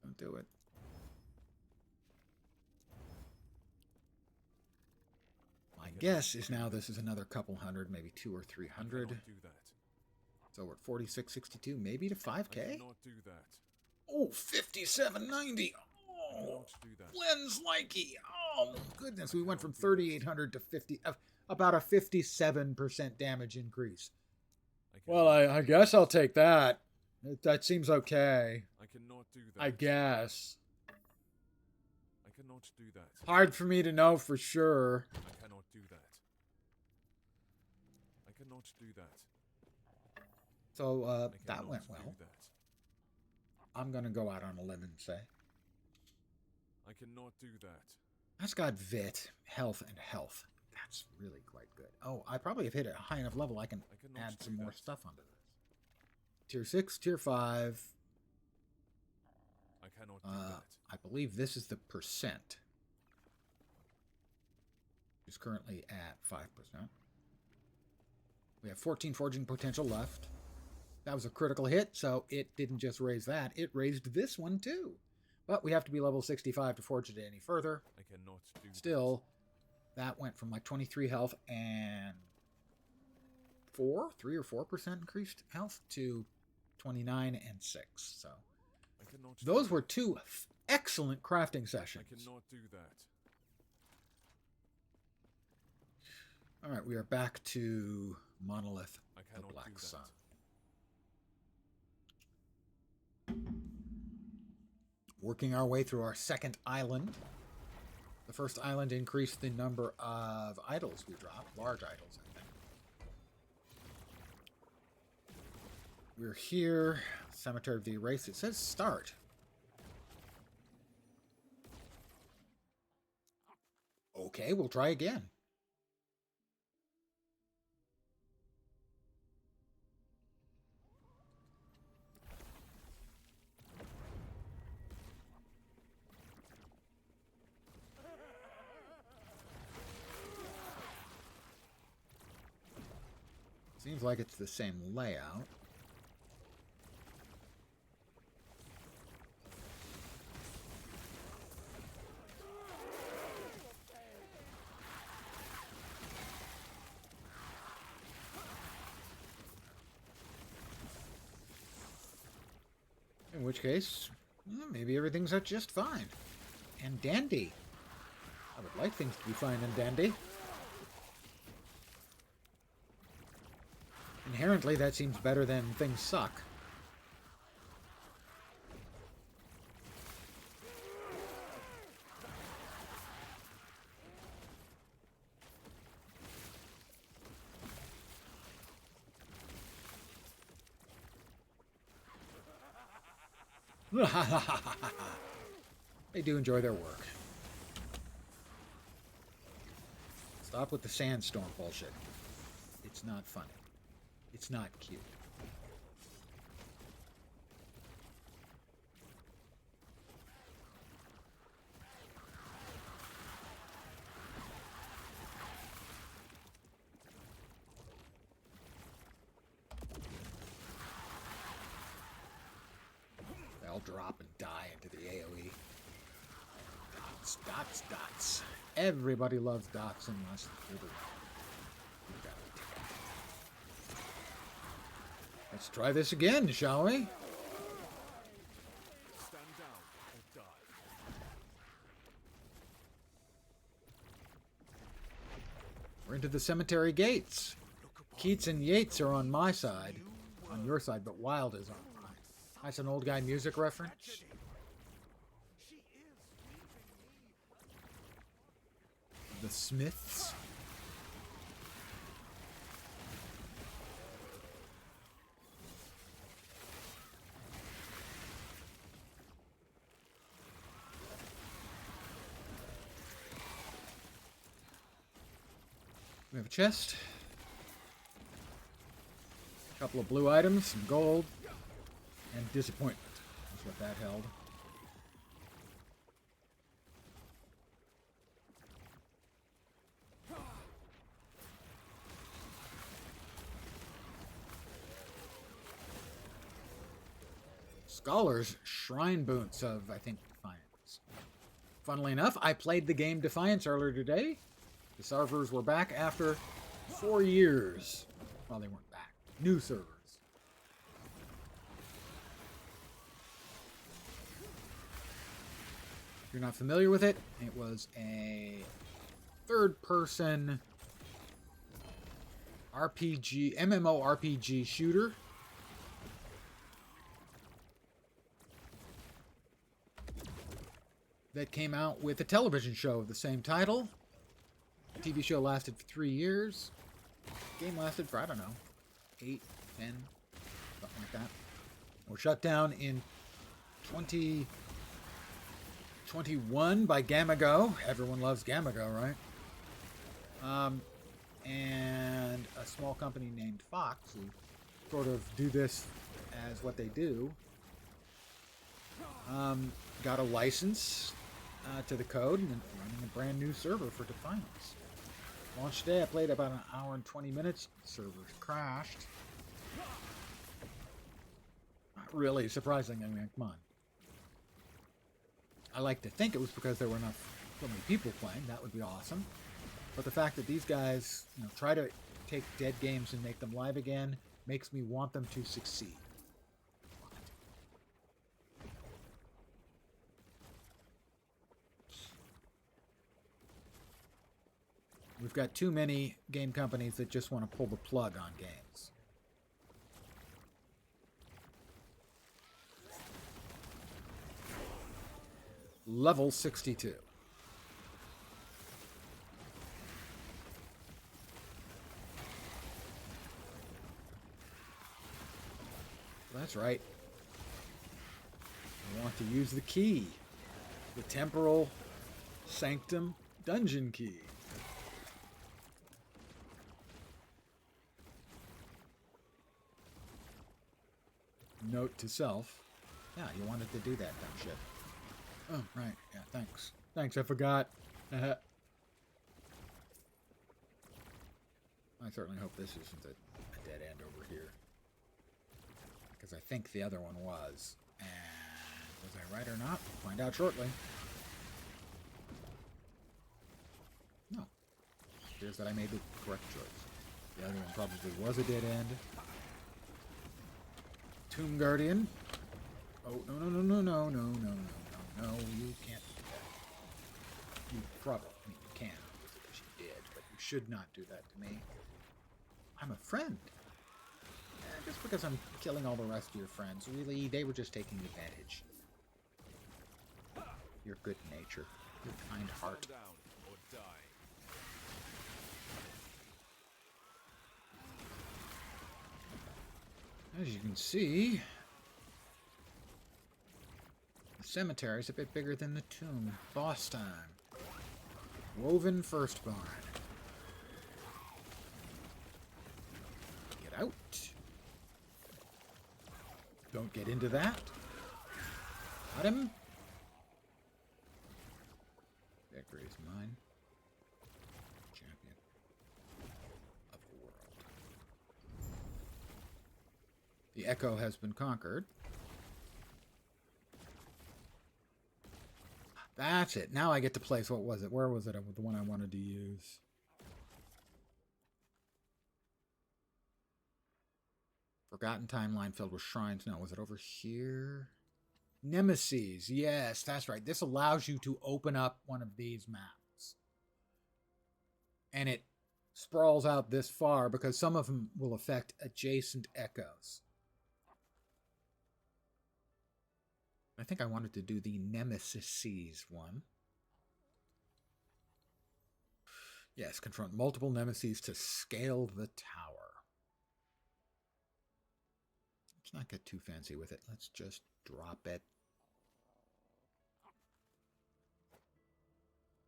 Don't do it. My guess is now this is another couple hundred, maybe 200 or 300. I cannot do that. So we're at 4662, maybe to 5K? I cannot do that. Oh, 5790. Oh, cannot do that. Lens likey. Oh, goodness. We went from 3,800 to 50, about a 57% damage increase. Well, I guess I'll take that. That seems okay. I cannot do that. I guess. I cannot cannot do that. Hard for me to know for sure. I cannot do that. I cannot do that. So, I that cannot went do well. that. I'm gonna go out on a limb and say. I cannot do that. That's got Vit, health, and health. That's really quite good. Oh, I probably have hit a high enough level I can cannot add do some more that. stuff onto this. Tier 6, Tier 5. I cannot do that. I believe this is the percent. Which is currently at 5%. We have 14 forging potential left. That was a critical hit, so it didn't just raise that. It raised this one too. But we have to be level 65 to forge it any further. I cannot do Still, that went from like 23 health and 3 or 4% increased health to 29 and 6. So that. I cannot those do were that. two excellent crafting sessions. I cannot do that. All right, we are back to Monolith, I the cannot Black do Sun. that. Working our way through our second island. The first island increased the number of idols we dropped, large idols, I think. We're here, Cemetery of the Erased. It says start. Okay, we'll try again. Seems like it's the same layout. In which case, maybe everything's just fine. And dandy. I would like things to be fine and dandy. Inherently, that seems better than things suck. They do enjoy their work. Stop with the sandstorm bullshit. It's not funny. It's not cute. They'll drop and die into the AoE. Dots, dots, dots. Everybody loves dots unless they're the Let's try this again, shall we? Stand down or die. We're into the cemetery gates. Keats and Yates are on my side. On your side, but Wild is on mine. That's an old guy music reference. She is leaving me. The Smiths. We have a chest. A couple of blue items, some gold, and disappointment. That's what that held. Scholars, Shrine Boots of, I think, Defiance. Funnily enough, I played the game Defiance earlier today. The servers were back after 4 years. Well, they weren't back. New servers. If you're not familiar with it, it was a third-person RPG, MMORPG shooter. that came out with a television show of the same title. The TV show lasted for 3 years. The game lasted for, I don't know, 8, 10, something like that. Was shut down in 2021 by Gamago. Everyone loves Gamago, right? And a small company named Fox, who sort of do this as what they do, got a license to the code and running a brand new server for Defiance. Launch day, I played about an hour and 20 minutes. Servers crashed. Not really surprising. I mean, come on. I like to think it was because there were so many people playing. That would be awesome. But the fact that these guys, try to take dead games and make them live again makes me want them to succeed. We've got too many game companies that just want to pull the plug on games. Level 62. That's right. I want to use the key. The Temporal Sanctum Dungeon Key. Note to self. Yeah, you wanted to do that dumb shit. Oh, right. Yeah, thanks. Thanks, I forgot. I certainly hope this isn't a dead end over here. Because I think the other one was. And was I right or not? We'll find out shortly. No. It appears that I made the correct choice. The other one probably was a dead end. Tomb Guardian. Oh, no, you can't do that. You probably, you can, because you did, but you should not do that to me. I'm a friend. Just because I'm killing all the rest of your friends, really, they were just taking advantage. Your good nature, your kind heart. Down or die. As you can see, the cemetery is a bit bigger than the tomb. Boss time. Woven Firstborn. Get out. Don't get into that. Got him. Victory is mine. Champion of the world. The Echo has been conquered. That's it. Now I get to place. What was it? Where was it? The one I wanted to use. Forgotten timeline filled with shrines. No, was it over here? Nemesis. Yes, that's right. This allows you to open up one of these maps. And it sprawls out this far because some of them will affect adjacent echoes. I think I wanted to do the Nemesis one. Yes, confront multiple nemesis to scale the tower. Let's not get too fancy with it. Let's just drop it.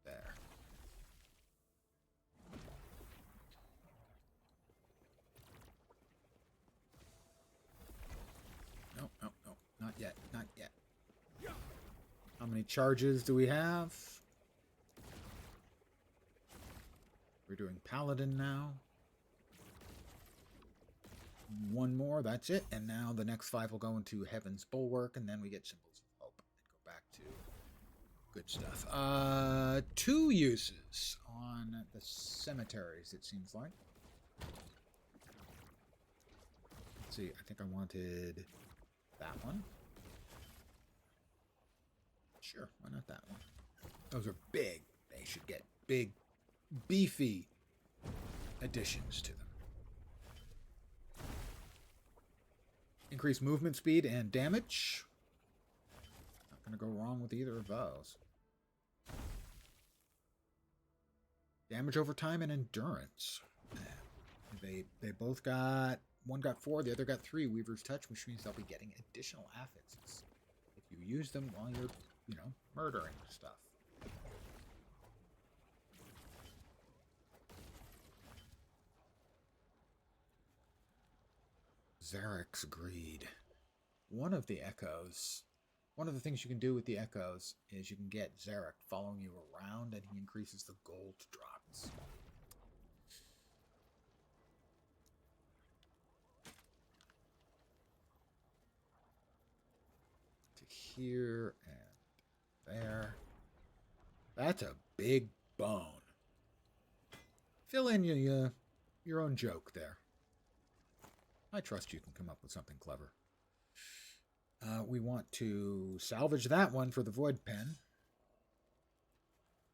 There. No, not yet, not yet. How many charges do we have? We're doing Paladin now. One more, that's it. And now the next 5 will go into Heaven's Bulwark, and then we get Symbols of Hope. And go back to good stuff. 2 uses on the cemeteries, it seems like. Let's see, I think I wanted that one. Sure, why not that one? Those are big. They should get big, beefy additions to them. Increase movement speed and damage. Not going to go wrong with either of those. Damage over time and endurance. They both got... One got 4, the other got 3 Weaver's Touch, which means they'll be getting additional affixes if you use them while you're, you know, murdering stuff. Zarek's Greed. One of the echoes... One of the things you can do with the echoes is you can get Zarek following you around, and he increases the gold drops. To here and there. That's a big bone. Fill in your own joke there. I trust you can come up with something clever. We want to salvage that one for the Void Pen.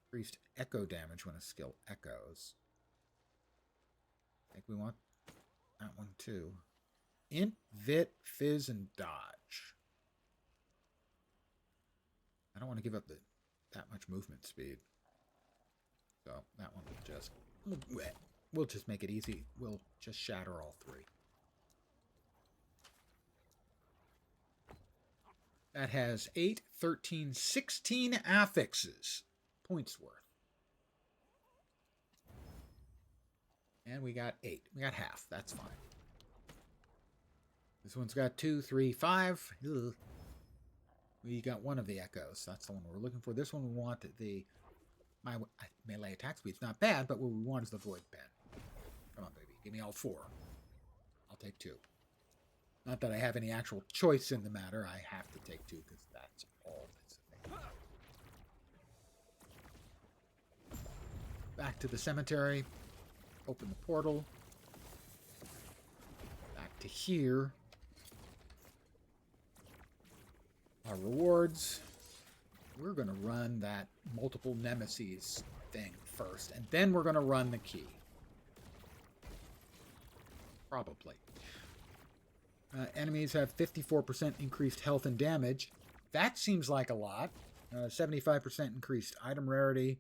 Increased echo damage when a skill echoes. I think we want that one too. Int, Vit, Fizz, and Dodge. I don't want to give up that much movement speed. So that one we'll just make it easy. We'll just shatter all 3. That has 8, 13, 16 affixes. Points worth. And we got 8. We got half. That's fine. This one's got 2, 3, 5. Ugh. We got one of the echoes. That's the one we're looking for. This one we want my melee attack speed's not bad, but what we want is the Void Pen. Come on, baby. Give me all 4. I'll take 2. Not that I have any actual choice in the matter. I have to take 2 because that's all that's available. Back to the cemetery. Open the portal. Back to here. Our rewards. We're going to run that multiple nemesis thing first, and then we're going to run the key. Probably. Enemies have 54% increased health and damage. That seems like a lot. 75% increased item rarity.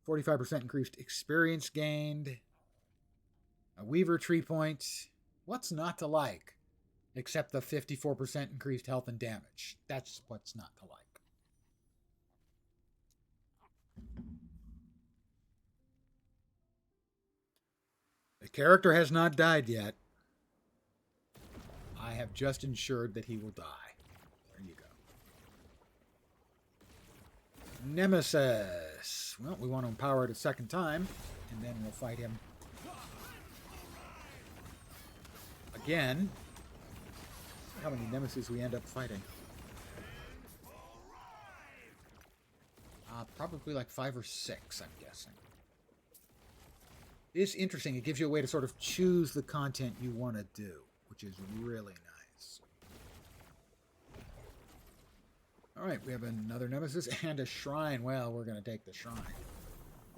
45% increased experience gained. A Weaver tree points. What's not to like? Except the 54% increased health and damage. That's what's not to like. The character has not died yet. I have just ensured that he will die. There you go. Nemesis. Well, we want to empower it a second time, and then we'll fight him again. How many nemesis we end up fighting? Probably like 5 or 6, I'm guessing. It is interesting. It gives you a way to sort of choose the content you want to do, which is really nice. All right, we have another nemesis and a shrine. Well, we're going to take the shrine.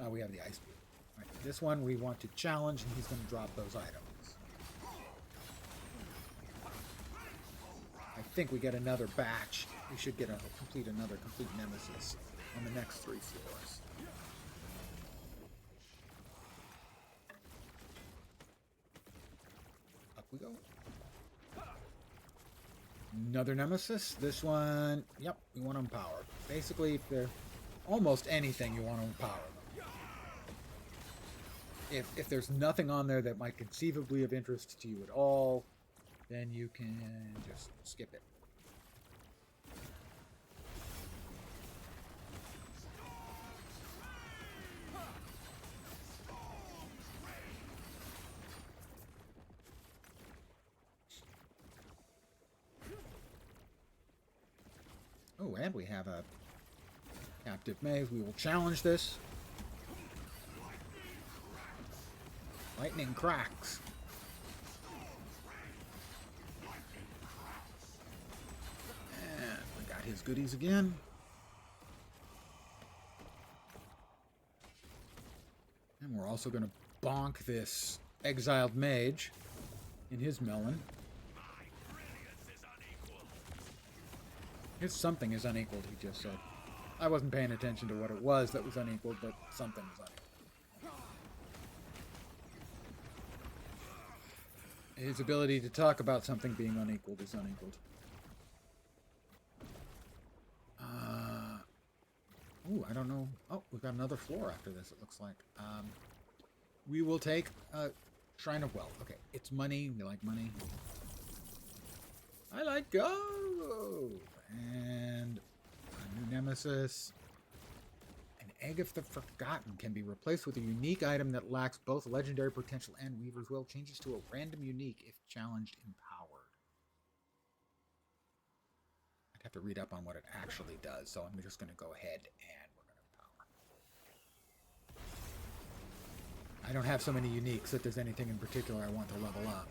We have the ice beam. All right, this one we want to challenge, and he's going to drop those items. I think we get another batch. We should get another complete nemesis on the next 3 floors. Up we go. Another nemesis. This one, yep, we want to empower. Basically, if they're almost anything, you want to empower them. If there's nothing on there that might conceivably of interest to you at all, then you can just skip it. Oh, and we have a captive mage. We will challenge this. Lightning cracks. And we got his goodies again. And we're also going to bonk this exiled mage in his melon. His something is unequaled, he just said. I wasn't paying attention to what it was that was unequaled, but something was unequaled. His ability to talk about something being unequaled is unequaled. Ooh, I don't know. Oh, we've got another floor after this, it looks like. We will take Shrine of Wealth. Okay, it's money. We like money. I like gold. And a new nemesis. An Egg of the Forgotten can be replaced with a unique item that lacks both legendary potential and Weaver's Will. Changes to a random unique if challenged empowered. I'd have to read up on what it actually does, so I'm just going to go ahead and we're going to empower. I don't have so many uniques that there's anything in particular I want to level up.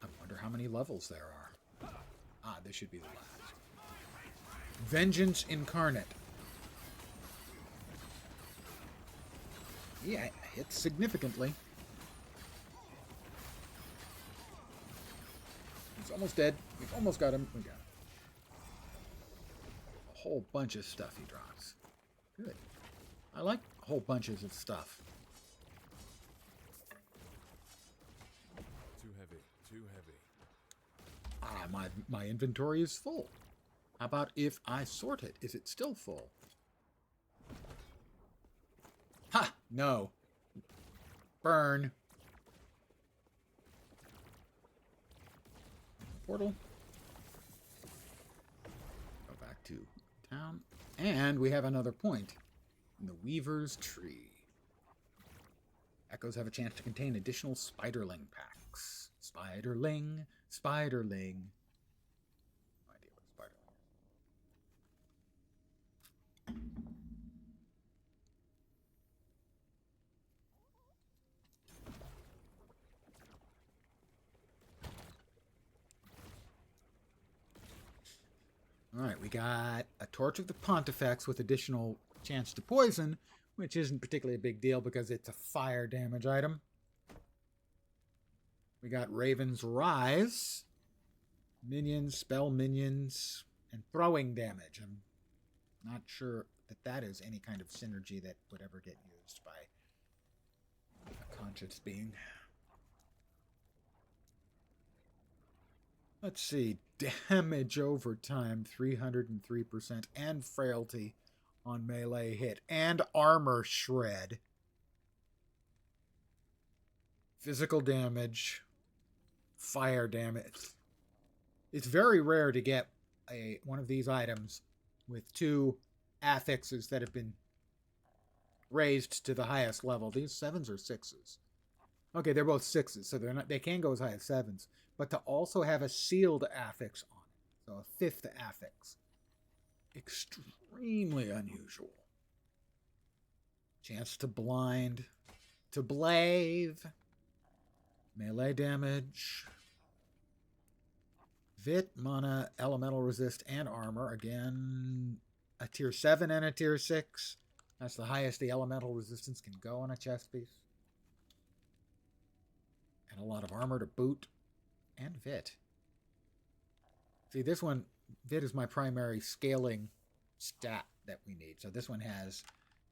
I wonder how many levels there are. Ah, this should be the last. Vengeance Incarnate. Yeah, it hits significantly. He's almost dead. We've almost got him. We got him. A whole bunch of stuff he drops. Good. I like whole bunches of stuff. Too heavy. Too heavy. Ah, my inventory is full. How about if I sort it? Is it still full? Ha! No. Burn. Portal. Go back to town. And we have another point in the Weaver's Tree. Echoes have a chance to contain additional Spiderling packs. Spiderling, Spiderling. No idea what Spiderling is. Alright, we got a Torch of the Pontifex with additional chance to poison, which isn't particularly a big deal because it's a fire damage item. We got Raven's Rise, minions, spell minions, and throwing damage. I'm not sure that that is any kind of synergy that would ever get used by a conscious being. Let's see, damage over time, 303%, and frailty on melee hit, and armor shred. Physical damage, fire damage. It's very rare to get one of these items with two affixes that have been raised to the highest level. These 7s or 6s? Okay, they're both 6s, so they can go as high as 7s. But to also have a sealed affix on it, so a 5th affix, extremely unusual. Chance to blind, to blave, melee damage, Vit, mana, elemental resist, and armor. Again, a tier 7 and a tier 6. That's the highest the elemental resistance can go on a chest piece. And a lot of armor to boot. And Vit. See, this one, Vit is my primary scaling stat that we need. So this one has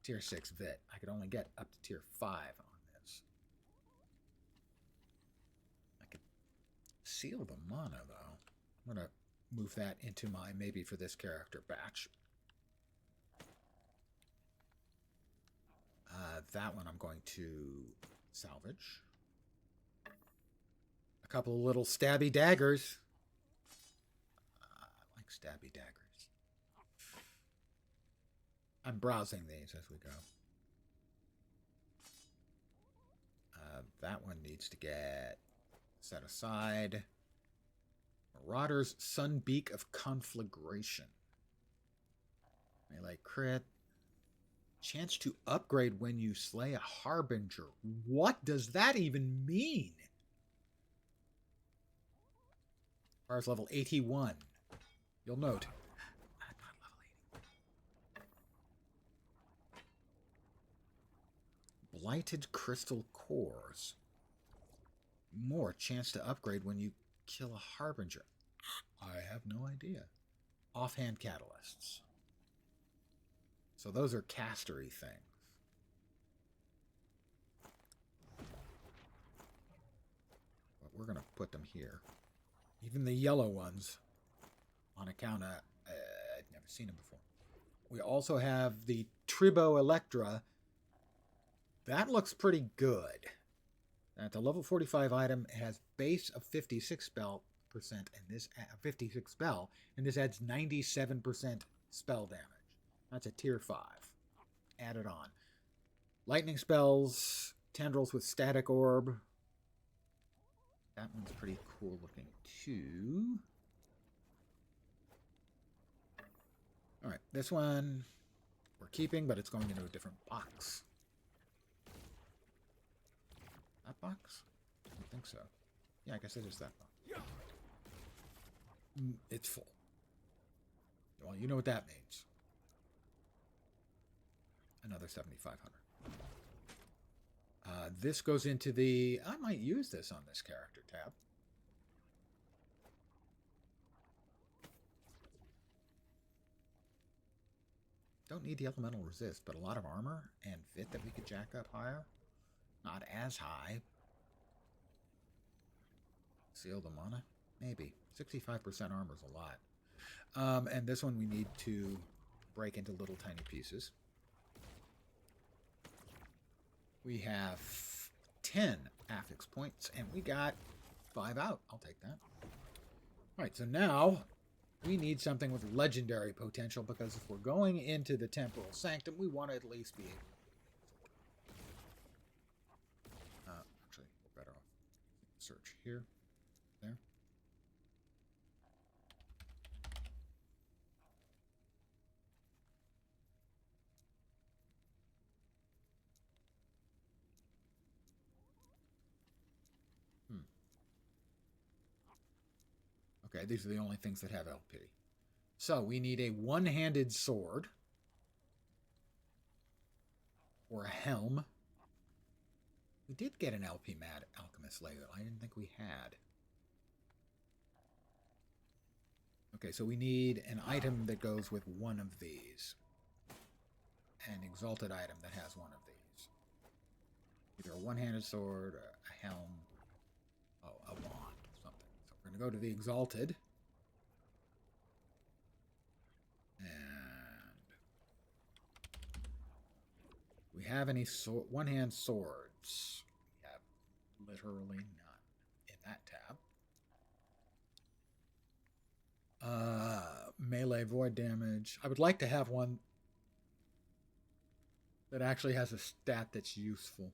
tier 6 Vit. I could only get up to tier 5 on this. I could seal the mana, though. I'm going to move that into my maybe for this character batch. That one I'm going to salvage. A couple of little stabby daggers. I like stabby daggers. I'm browsing these as we go. That one needs to get set aside. Marauder's Sunbeak of Conflagration. Melee crit. Chance to upgrade when you slay a Harbinger. What does that even mean? Fire's level 81. You'll note, I'm not level 80. Blighted Crystal Cores. More chance to upgrade when you kill a Harbinger. I have no idea. Offhand Catalysts. So those are castery things. put them here. Even the yellow ones, on account of I'd never seen them before. We also have the Tribo Electra. That looks pretty good. That's a level 45 item. It has base of 56 spell percent, and this 56 spell, and this adds 97% spell damage. That's a tier 5. Added on. Lightning spells, tendrils with static orb. That one's pretty cool looking too. Alright, this one we're keeping, but it's going into a different box. That box? I don't think so. Yeah, I guess it is that box. It's full. Well, you know what that means. Another 7,500. This goes into the... I might use this on this character tab. Don't need the elemental resist, but a lot of armor and fit that we could jack up higher. Not as high. Seal the mana? Maybe. 65% armor is a lot. And this one we need to break into little tiny pieces. We have 10 affix points, and we got 5 out. I'll take that. Alright, so now we need something with legendary potential, because if we're going into the Temporal Sanctum, we want to at least be able to... actually, we're better off. Search here. There. Okay, these are the only things that have LP. So we need a one-handed sword. Or a helm. We did get an LP Mad Alchemist later. I didn't think we had. Okay, so we need an item that goes with one of these. An exalted item that has one of these. Either a one-handed sword, a helm, a wand. We're going to go to the Exalted. And we have any one-hand swords? We have literally none in that tab. Melee void damage. I would like to have one that actually has a stat that's useful.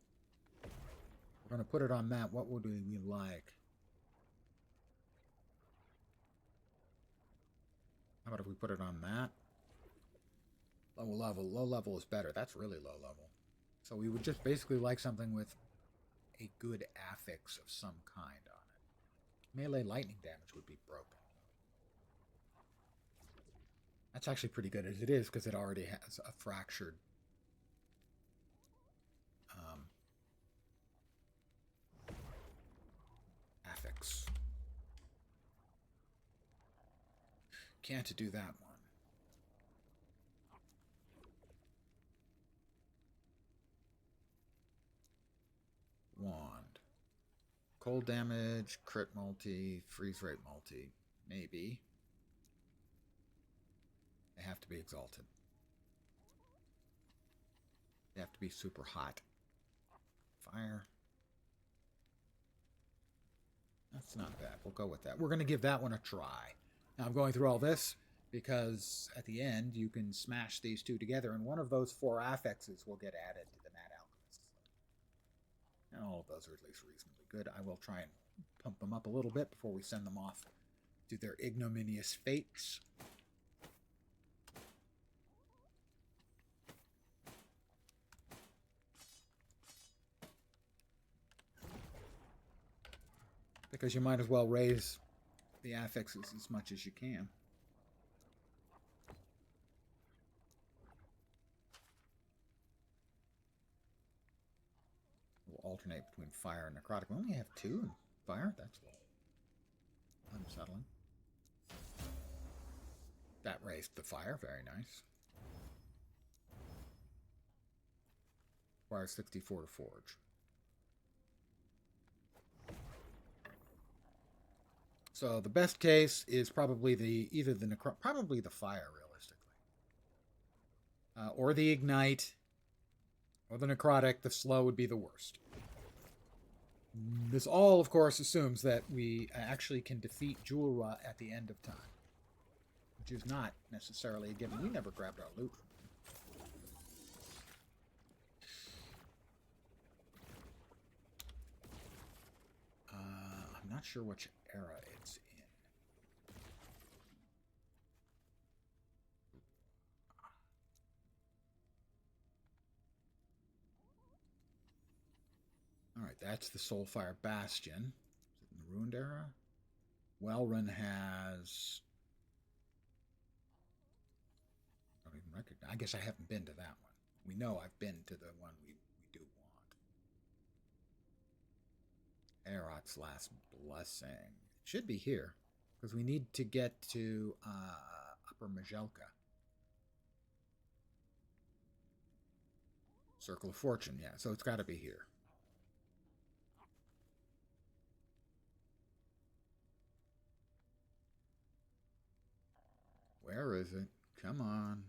We're going to put it on that. What would we like? How about if we put it on that? Low level. Low level is better. That's really low level. So we would just basically like something with a good affix of some kind on it. Melee lightning damage would be broken. That's actually pretty good as it is, because it already has a fractured affix. Can't do that one. Wand. Cold damage, crit multi, freeze rate multi. Maybe. They have to be exalted. They have to be super hot. Fire. That's not bad. We'll go with that. We're going to give that one a try. Now, I'm going through all this because at the end you can smash these two together, and one of those 4 affixes will get added to the Mad Alchemist. And all of those are at least reasonably good. I will try and pump them up a little bit before we send them off to their ignominious fates. Because you might as well raise the affixes as much as you can. We'll alternate between fire and necrotic. We only have 2 in fire. That's a little unsettling. That raised the fire. Very nice. Requires 64 to forge. So the best case is probably probably the fire, realistically, or the ignite, or the necrotic. The slow would be the worst. This all, of course, assumes that we actually can defeat Julra at the end of time, which is not necessarily a given. We never grabbed our loot. I'm not sure which era it's in. Alright, that's the Soulfire Bastion. Is it in the Ruined Era? Wellrun has... I don't even recognize. I guess I haven't been to that one. We know I've been to the one we do want. Erot's Last Blessing. It should be here, because we need to get to Upper Majelka. Circle of Fortune, yeah, so it's got to be here. Where is it? Come on.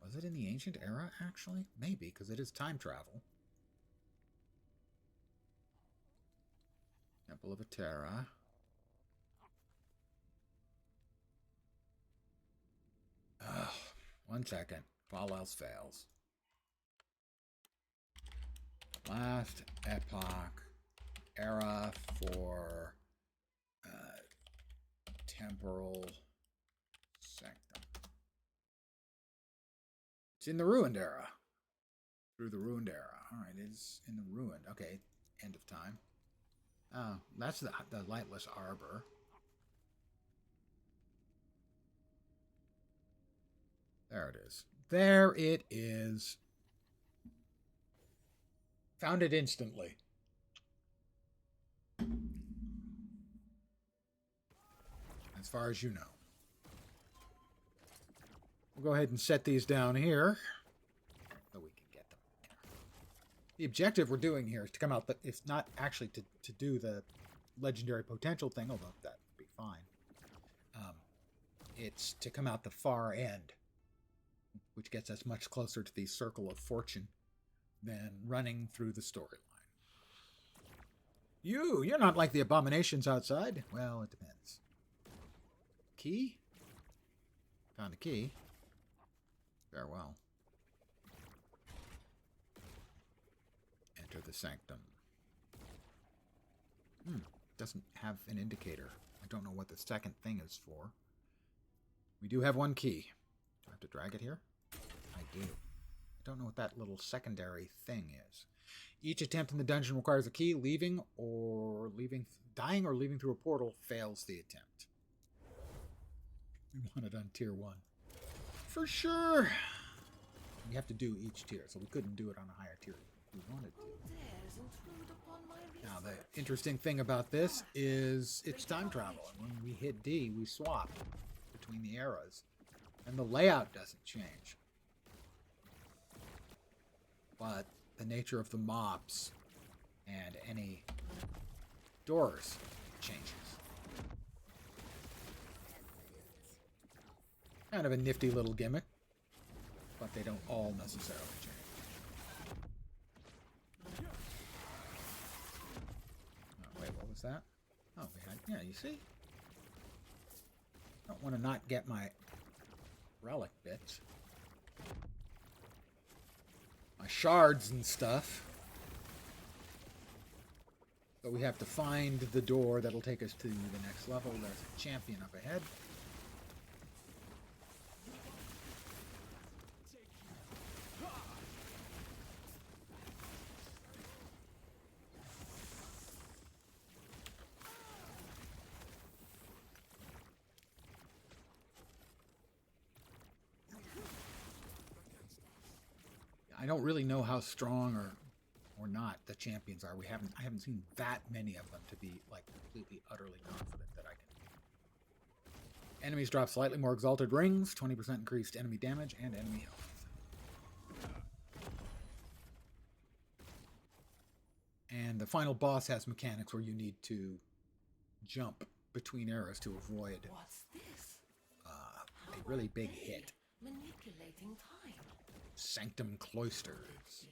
Was it in the Ancient Era, actually? Maybe, because it is time travel. Temple of Atera. Ugh, 1 second. If all else fails. Last Epoch Era for temporal sanctum. It's in the Ruined Era. Through the Ruined Era. Alright, it's in the Ruined. Okay, end of time. Oh, that's the Lightless Arbor. There it is. There it is. Found it instantly. As far as you know. We'll go ahead and set these down here. So we can get them. The objective we're doing here is to come out, but it's not actually to do the legendary potential thing, although that would be fine. It's to come out the far end, which gets us much closer to the Circle of Fortune than running through the storyline. You're not like the abominations outside. Well, it depends. Key? Found a key. Farewell. Enter the sanctum. Doesn't have an indicator. I don't know what the second thing is for. We do have 1 key. Do I have to drag it here? I do. I don't know what that little secondary thing is. Each attempt in the dungeon requires a key. Dying or leaving through a portal fails the attempt. We want it on tier 1. For sure. We have to do each tier, so we couldn't do it on a higher tier if we wanted to. Now, the interesting thing about this is it's time travel. And when we hit D, we swap between the eras. And the layout doesn't change. But the nature of the mobs and any doors changes. Kind of a nifty little gimmick, but they don't all necessarily change. Oh, wait, what was that? Oh, we had, yeah, you see? Don't want to not get my relic bits. My shards and stuff. But we have to find the door that'll take us to the next level. There's a champion up ahead. I don't really know how strong or not the champions are. I haven't seen that many of them to be like completely utterly confident that I can. Enemies drop slightly more exalted rings, 20% increased enemy damage and enemy health. And the final boss has mechanics where you need to jump between arrows to avoid What's this? a really big hit. Manipulating time. Sanctum Cloisters.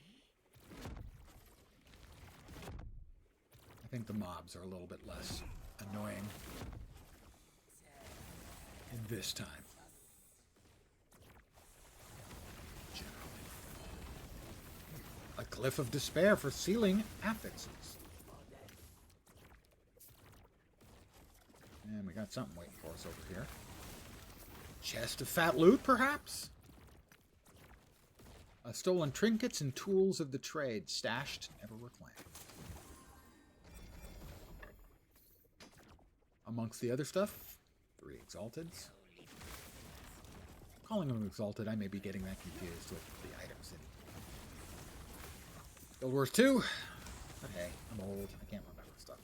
I think the mobs are a little bit less annoying in this time. A Glyph of Despair for sealing affixes. And we got something waiting for us over here. Chest of fat loot, perhaps? Stolen trinkets and tools of the trade, stashed, never reclaimed. Amongst the other stuff, 3 Exalteds. Calling them Exalted, I may be getting that confused with the items in Guild Wars 2. But hey, I'm old, I can't remember stuff.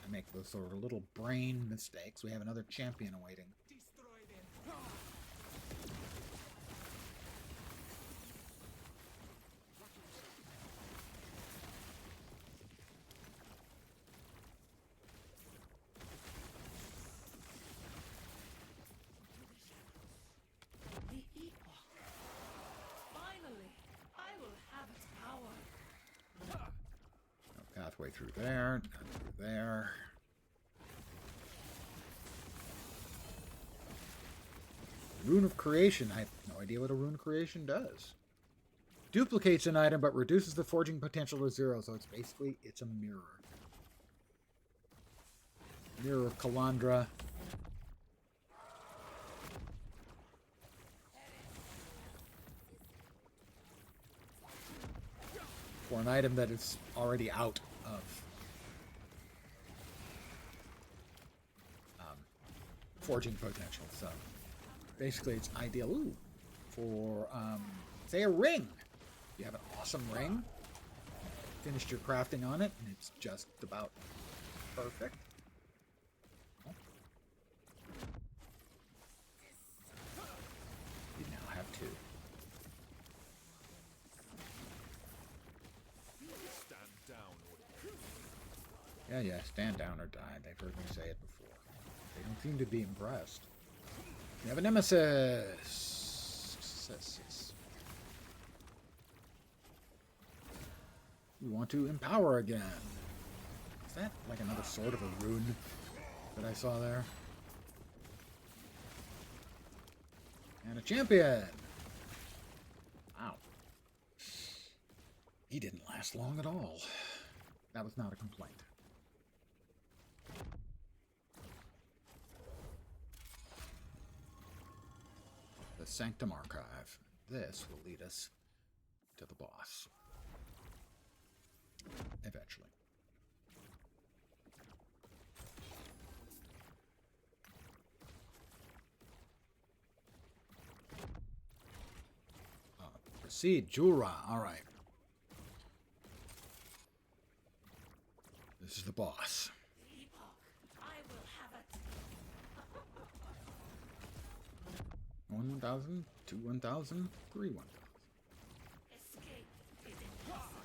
I make those sort of little brain mistakes. We have another champion awaiting. The Epoch. Finally, I will have its power. No pathway through there, none through there. Rune of Creation. I have no idea what a Rune of Creation does. Duplicates an item but reduces the forging potential to 0, so it's a mirror. Mirror of Kalandra. For an item that is already out of forging potential. So basically it's ideal for, say, a ring. You have an awesome ring, finished your crafting on it, and it's just about perfect. You now have 2. Stand down or Yeah, stand down or die. They've heard me say it before. They don't seem to be impressed. You have a nemesis. You want to empower again. Is that like another sort of a rune that I saw there? And a champion! Wow. He didn't last long at all. That was not a complaint. The Sanctum Archive. This will lead us to the boss. Eventually. Proceed, Jura. Alright. This is the boss. Epoch, I will have it. 1,000, 2 1,000, 3 1,000. Escape is impossible.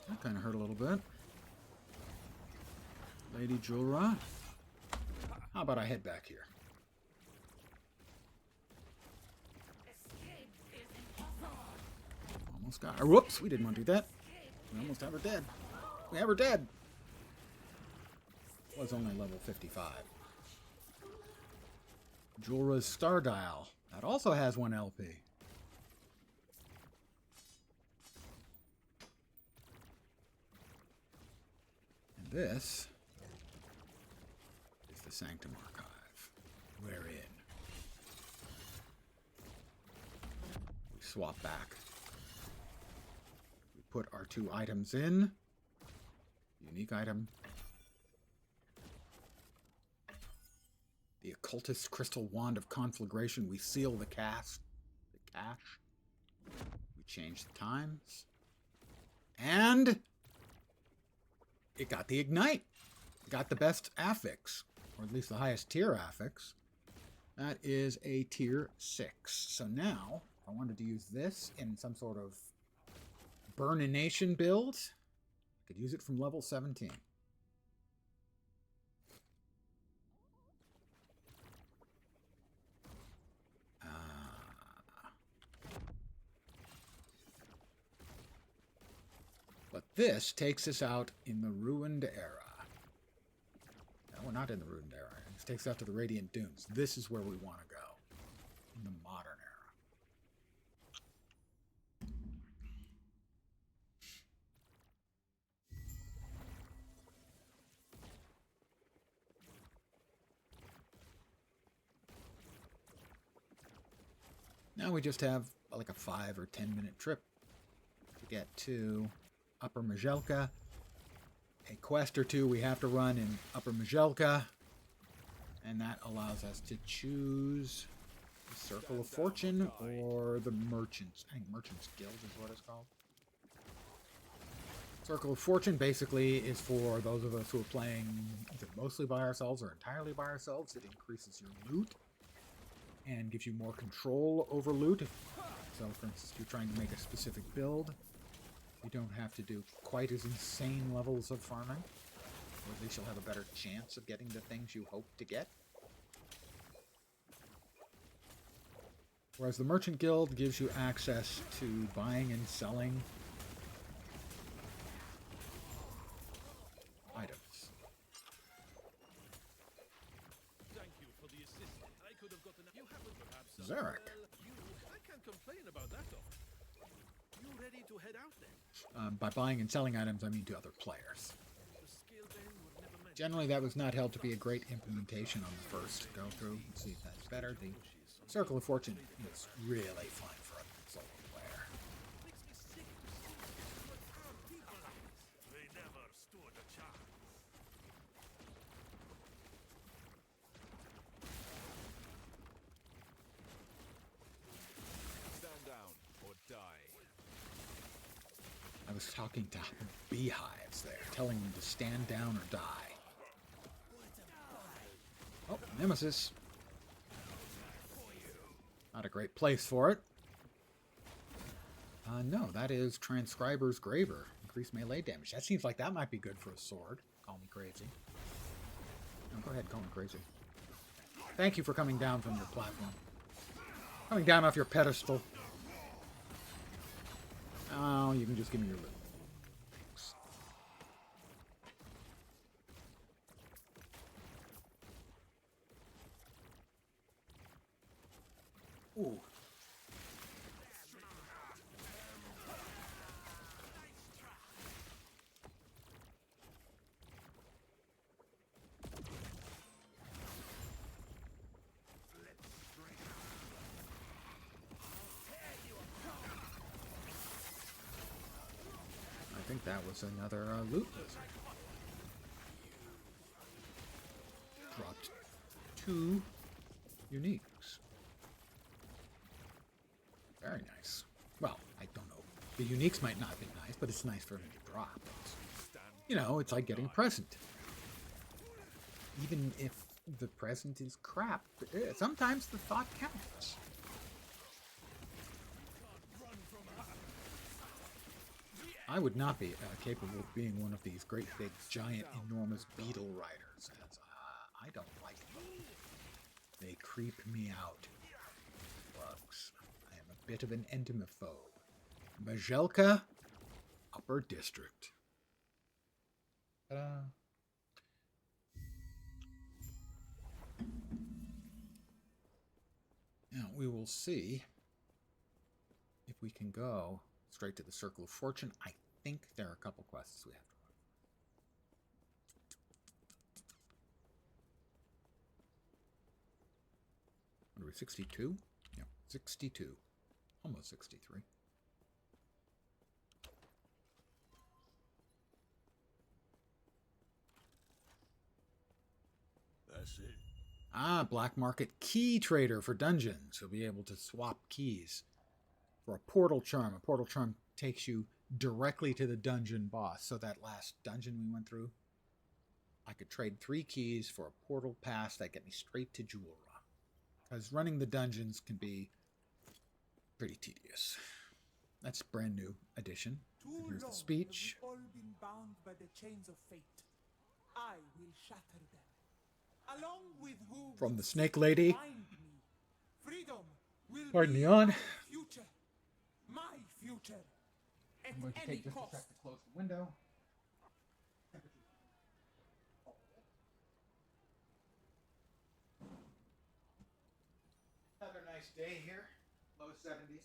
That kind of hurt a little bit. Lady Julra. How about I head back here? Escape is impossible. Almost got her. Whoops, we didn't want to do that. We almost have her dead. We have her dead. Was only level 55. Julra's Star Dial. That also has 1 LP. And this is the Sanctum Archive, wherein we swap back. We put our 2 items in. Unique item. The Occultist Crystal Wand of Conflagration. We seal the cache. We change the times. And it got the Ignite. got the best affix, or at least the highest tier affix. That is a tier 6. So now, if I wanted to use this in some sort of burnination build, I could use it from level 17. But this takes us out in the Ruined Era. No, we're not in the Ruined Era. This takes us out to the Radiant Dunes. This is where we want to go. In the Modern Era. Now we just have like a 5 or 10 minute trip to get to Upper Majelka. A quest or two we have to run in Upper Majelka, and that allows us to choose the Circle of Fortune or the Merchants. I think Merchants Guild is what it's called. Circle of Fortune basically is for those of us who are playing either mostly by ourselves or entirely by ourselves. It increases your loot and gives you more control over loot. So, for instance, if you're trying to make a specific build, you don't have to do quite as insane levels of farming, or at least you'll have a better chance of getting the things you hope to get. Whereas the Merchant Guild gives you access to buying and selling items. Thank you for the assist. I could have gotten. You happen perhaps. Zarek. I can't complain about that though. You ready to head out then? By buying and selling items, I mean to other players. The skill then would never mention. Generally, that was not held to be a great implementation on the first go-through. Let's see if that's better. The Circle of Fortune is really fun for a solo player. Makes me sick to see what our people are. They never stood a chance. Stand down or die. I was talking to beehives there, telling them to stand down or die. Oh, Nemesis. Not a great place for it. No, that is Transcriber's Graver. Increased melee damage. That seems like that might be good for a sword. Call me crazy. No, go ahead, call me crazy. Thank you for coming down from your platform. Coming down off your pedestal. Oh, you can just give me your loot. Thanks. Ooh. I think that was another loot lizard. Dropped 2 uniques. Very nice. Well, I don't know. The uniques might not be nice, but it's nice for them to drop. You know, it's like getting a present. Even if the present is crap, sometimes the thought counts. I would not be capable of being one of these great big giant enormous beetle riders, as I don't like them. They creep me out. Bugs. I am a bit of an entomophobe. Majelka, Upper District. Ta-da. Now we will see if we can go straight to the Circle of Fortune. I think there are a couple quests we have to run. What are we, 62? Yeah, 62. Almost 63. That's it. Ah, black market key trader for dungeons. You'll be able to swap keys for a portal charm. A portal charm takes you directly to the dungeon boss. So that last dungeon we went through, I could trade 3 keys for a portal pass that get me straight to Julra. Because running the dungeons can be pretty tedious. That's a brand new addition. And here's the speech. Have we all been bound by the chains of fate. I will shatter them. Along with who From will the Snake Lady. find me. Freedom will Pardon be the yawn. my future. My future. At I'm going to any take this to cost. check to close the window. Another nice day here. Low 70s.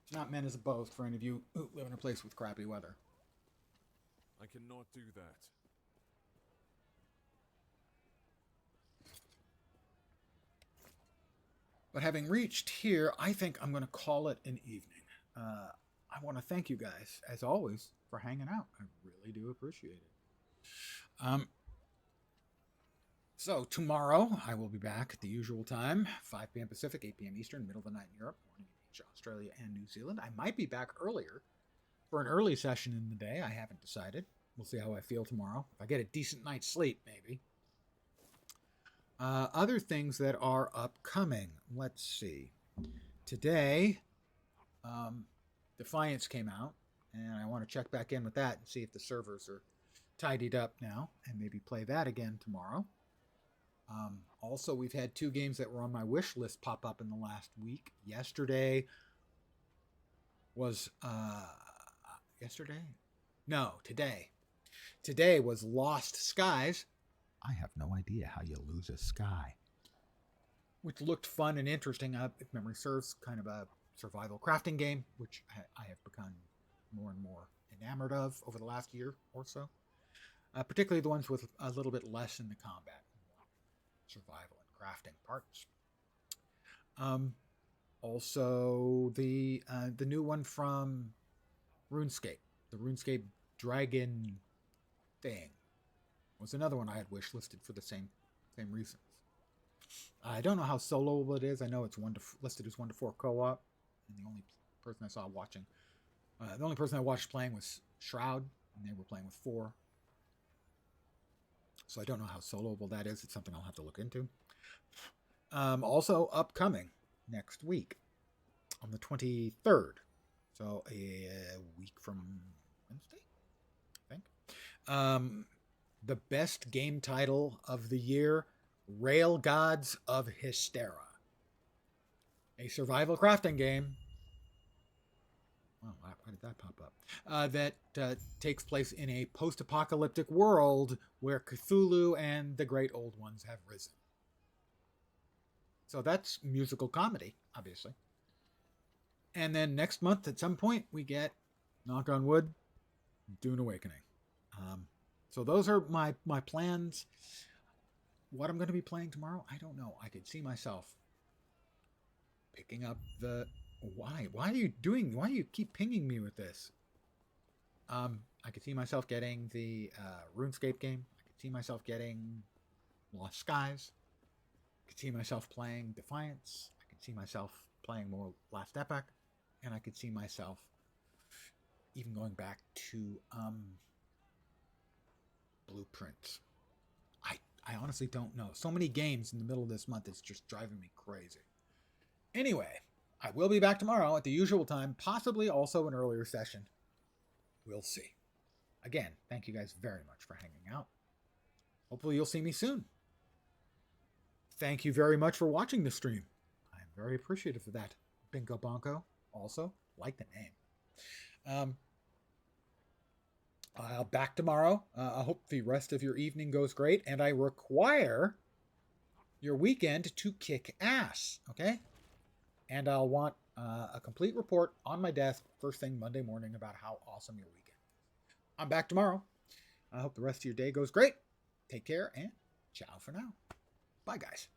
It's not meant as a boast for any of you who live in a place with crappy weather. I cannot do that. But having reached here, I think I'm going to call it an evening. I want to thank you guys, as always, for hanging out. I really do appreciate it. So tomorrow, I will be back at the usual time, 5 p.m. Pacific, 8 p.m. Eastern, middle of the night in Europe, morning in Asia, Australia, and New Zealand. I might be back earlier for an early session in the day. I haven't decided. We'll see how I feel tomorrow. If I get a decent night's sleep, maybe. Other things that are upcoming. Let's see. Today, Defiance came out, and I want to check back in with that and see if the servers are tidied up now, and maybe play that again tomorrow. Also, we've had 2 games that were on my wish list pop up in the last week. Yesterday was yesterday? No, today. Today was Lost Skies. I have no idea how you lose a sky. Which looked fun and interesting. If memory serves, kind of a survival crafting game, which I have become more and more enamored of over the last year or so. Particularly the ones with a little bit less in the combat. Survival and crafting parts. Also, the new one from RuneScape. The RuneScape Dragon thing was another one I had wish listed for the same reasons. I don't know how soloable it is. I know it's listed as 1 to 4 co-op, and the only person I saw watching, the only person I watched playing was Shroud, and they were playing with 4. So I don't know how soloable that is. It's something I'll have to look into. Also upcoming next week on the 23rd. So a week from Wednesday, I think. The best game title of the year, Rail Gods of Hystera. A survival crafting game. Wow, why did that pop up? That takes place in a post-apocalyptic world where Cthulhu and the Great Old Ones have risen. So that's musical comedy, obviously. And then next month, at some point, we get, knock on wood, Dune Awakening. So those are my plans. What I'm going to be playing tomorrow, I don't know. I could see myself picking up the... Why are you keep pinging me with this? I could see myself getting the RuneScape game. I could see myself getting Lost Skies. I could see myself playing Defiance. I could see myself playing more Last Epoch. And I could see myself even going back to Blueprints. I honestly don't know. So many games in the middle of this month, it's just driving me crazy. Anyway, I will be back tomorrow at the usual time, possibly also an earlier session. We'll see. Again, thank you guys very much for hanging out. Hopefully you'll see me soon. Thank you very much for watching the stream. I'm very appreciative of that. Bingo Bonko, also, like the name. Back tomorrow. I hope the rest of your evening goes great, and I require your weekend to kick ass, okay? And I'll want a complete report on my desk first thing Monday morning about how awesome your weekend is. I'm back tomorrow. I hope the rest of your day goes great. Take care, and ciao for now. Bye, guys.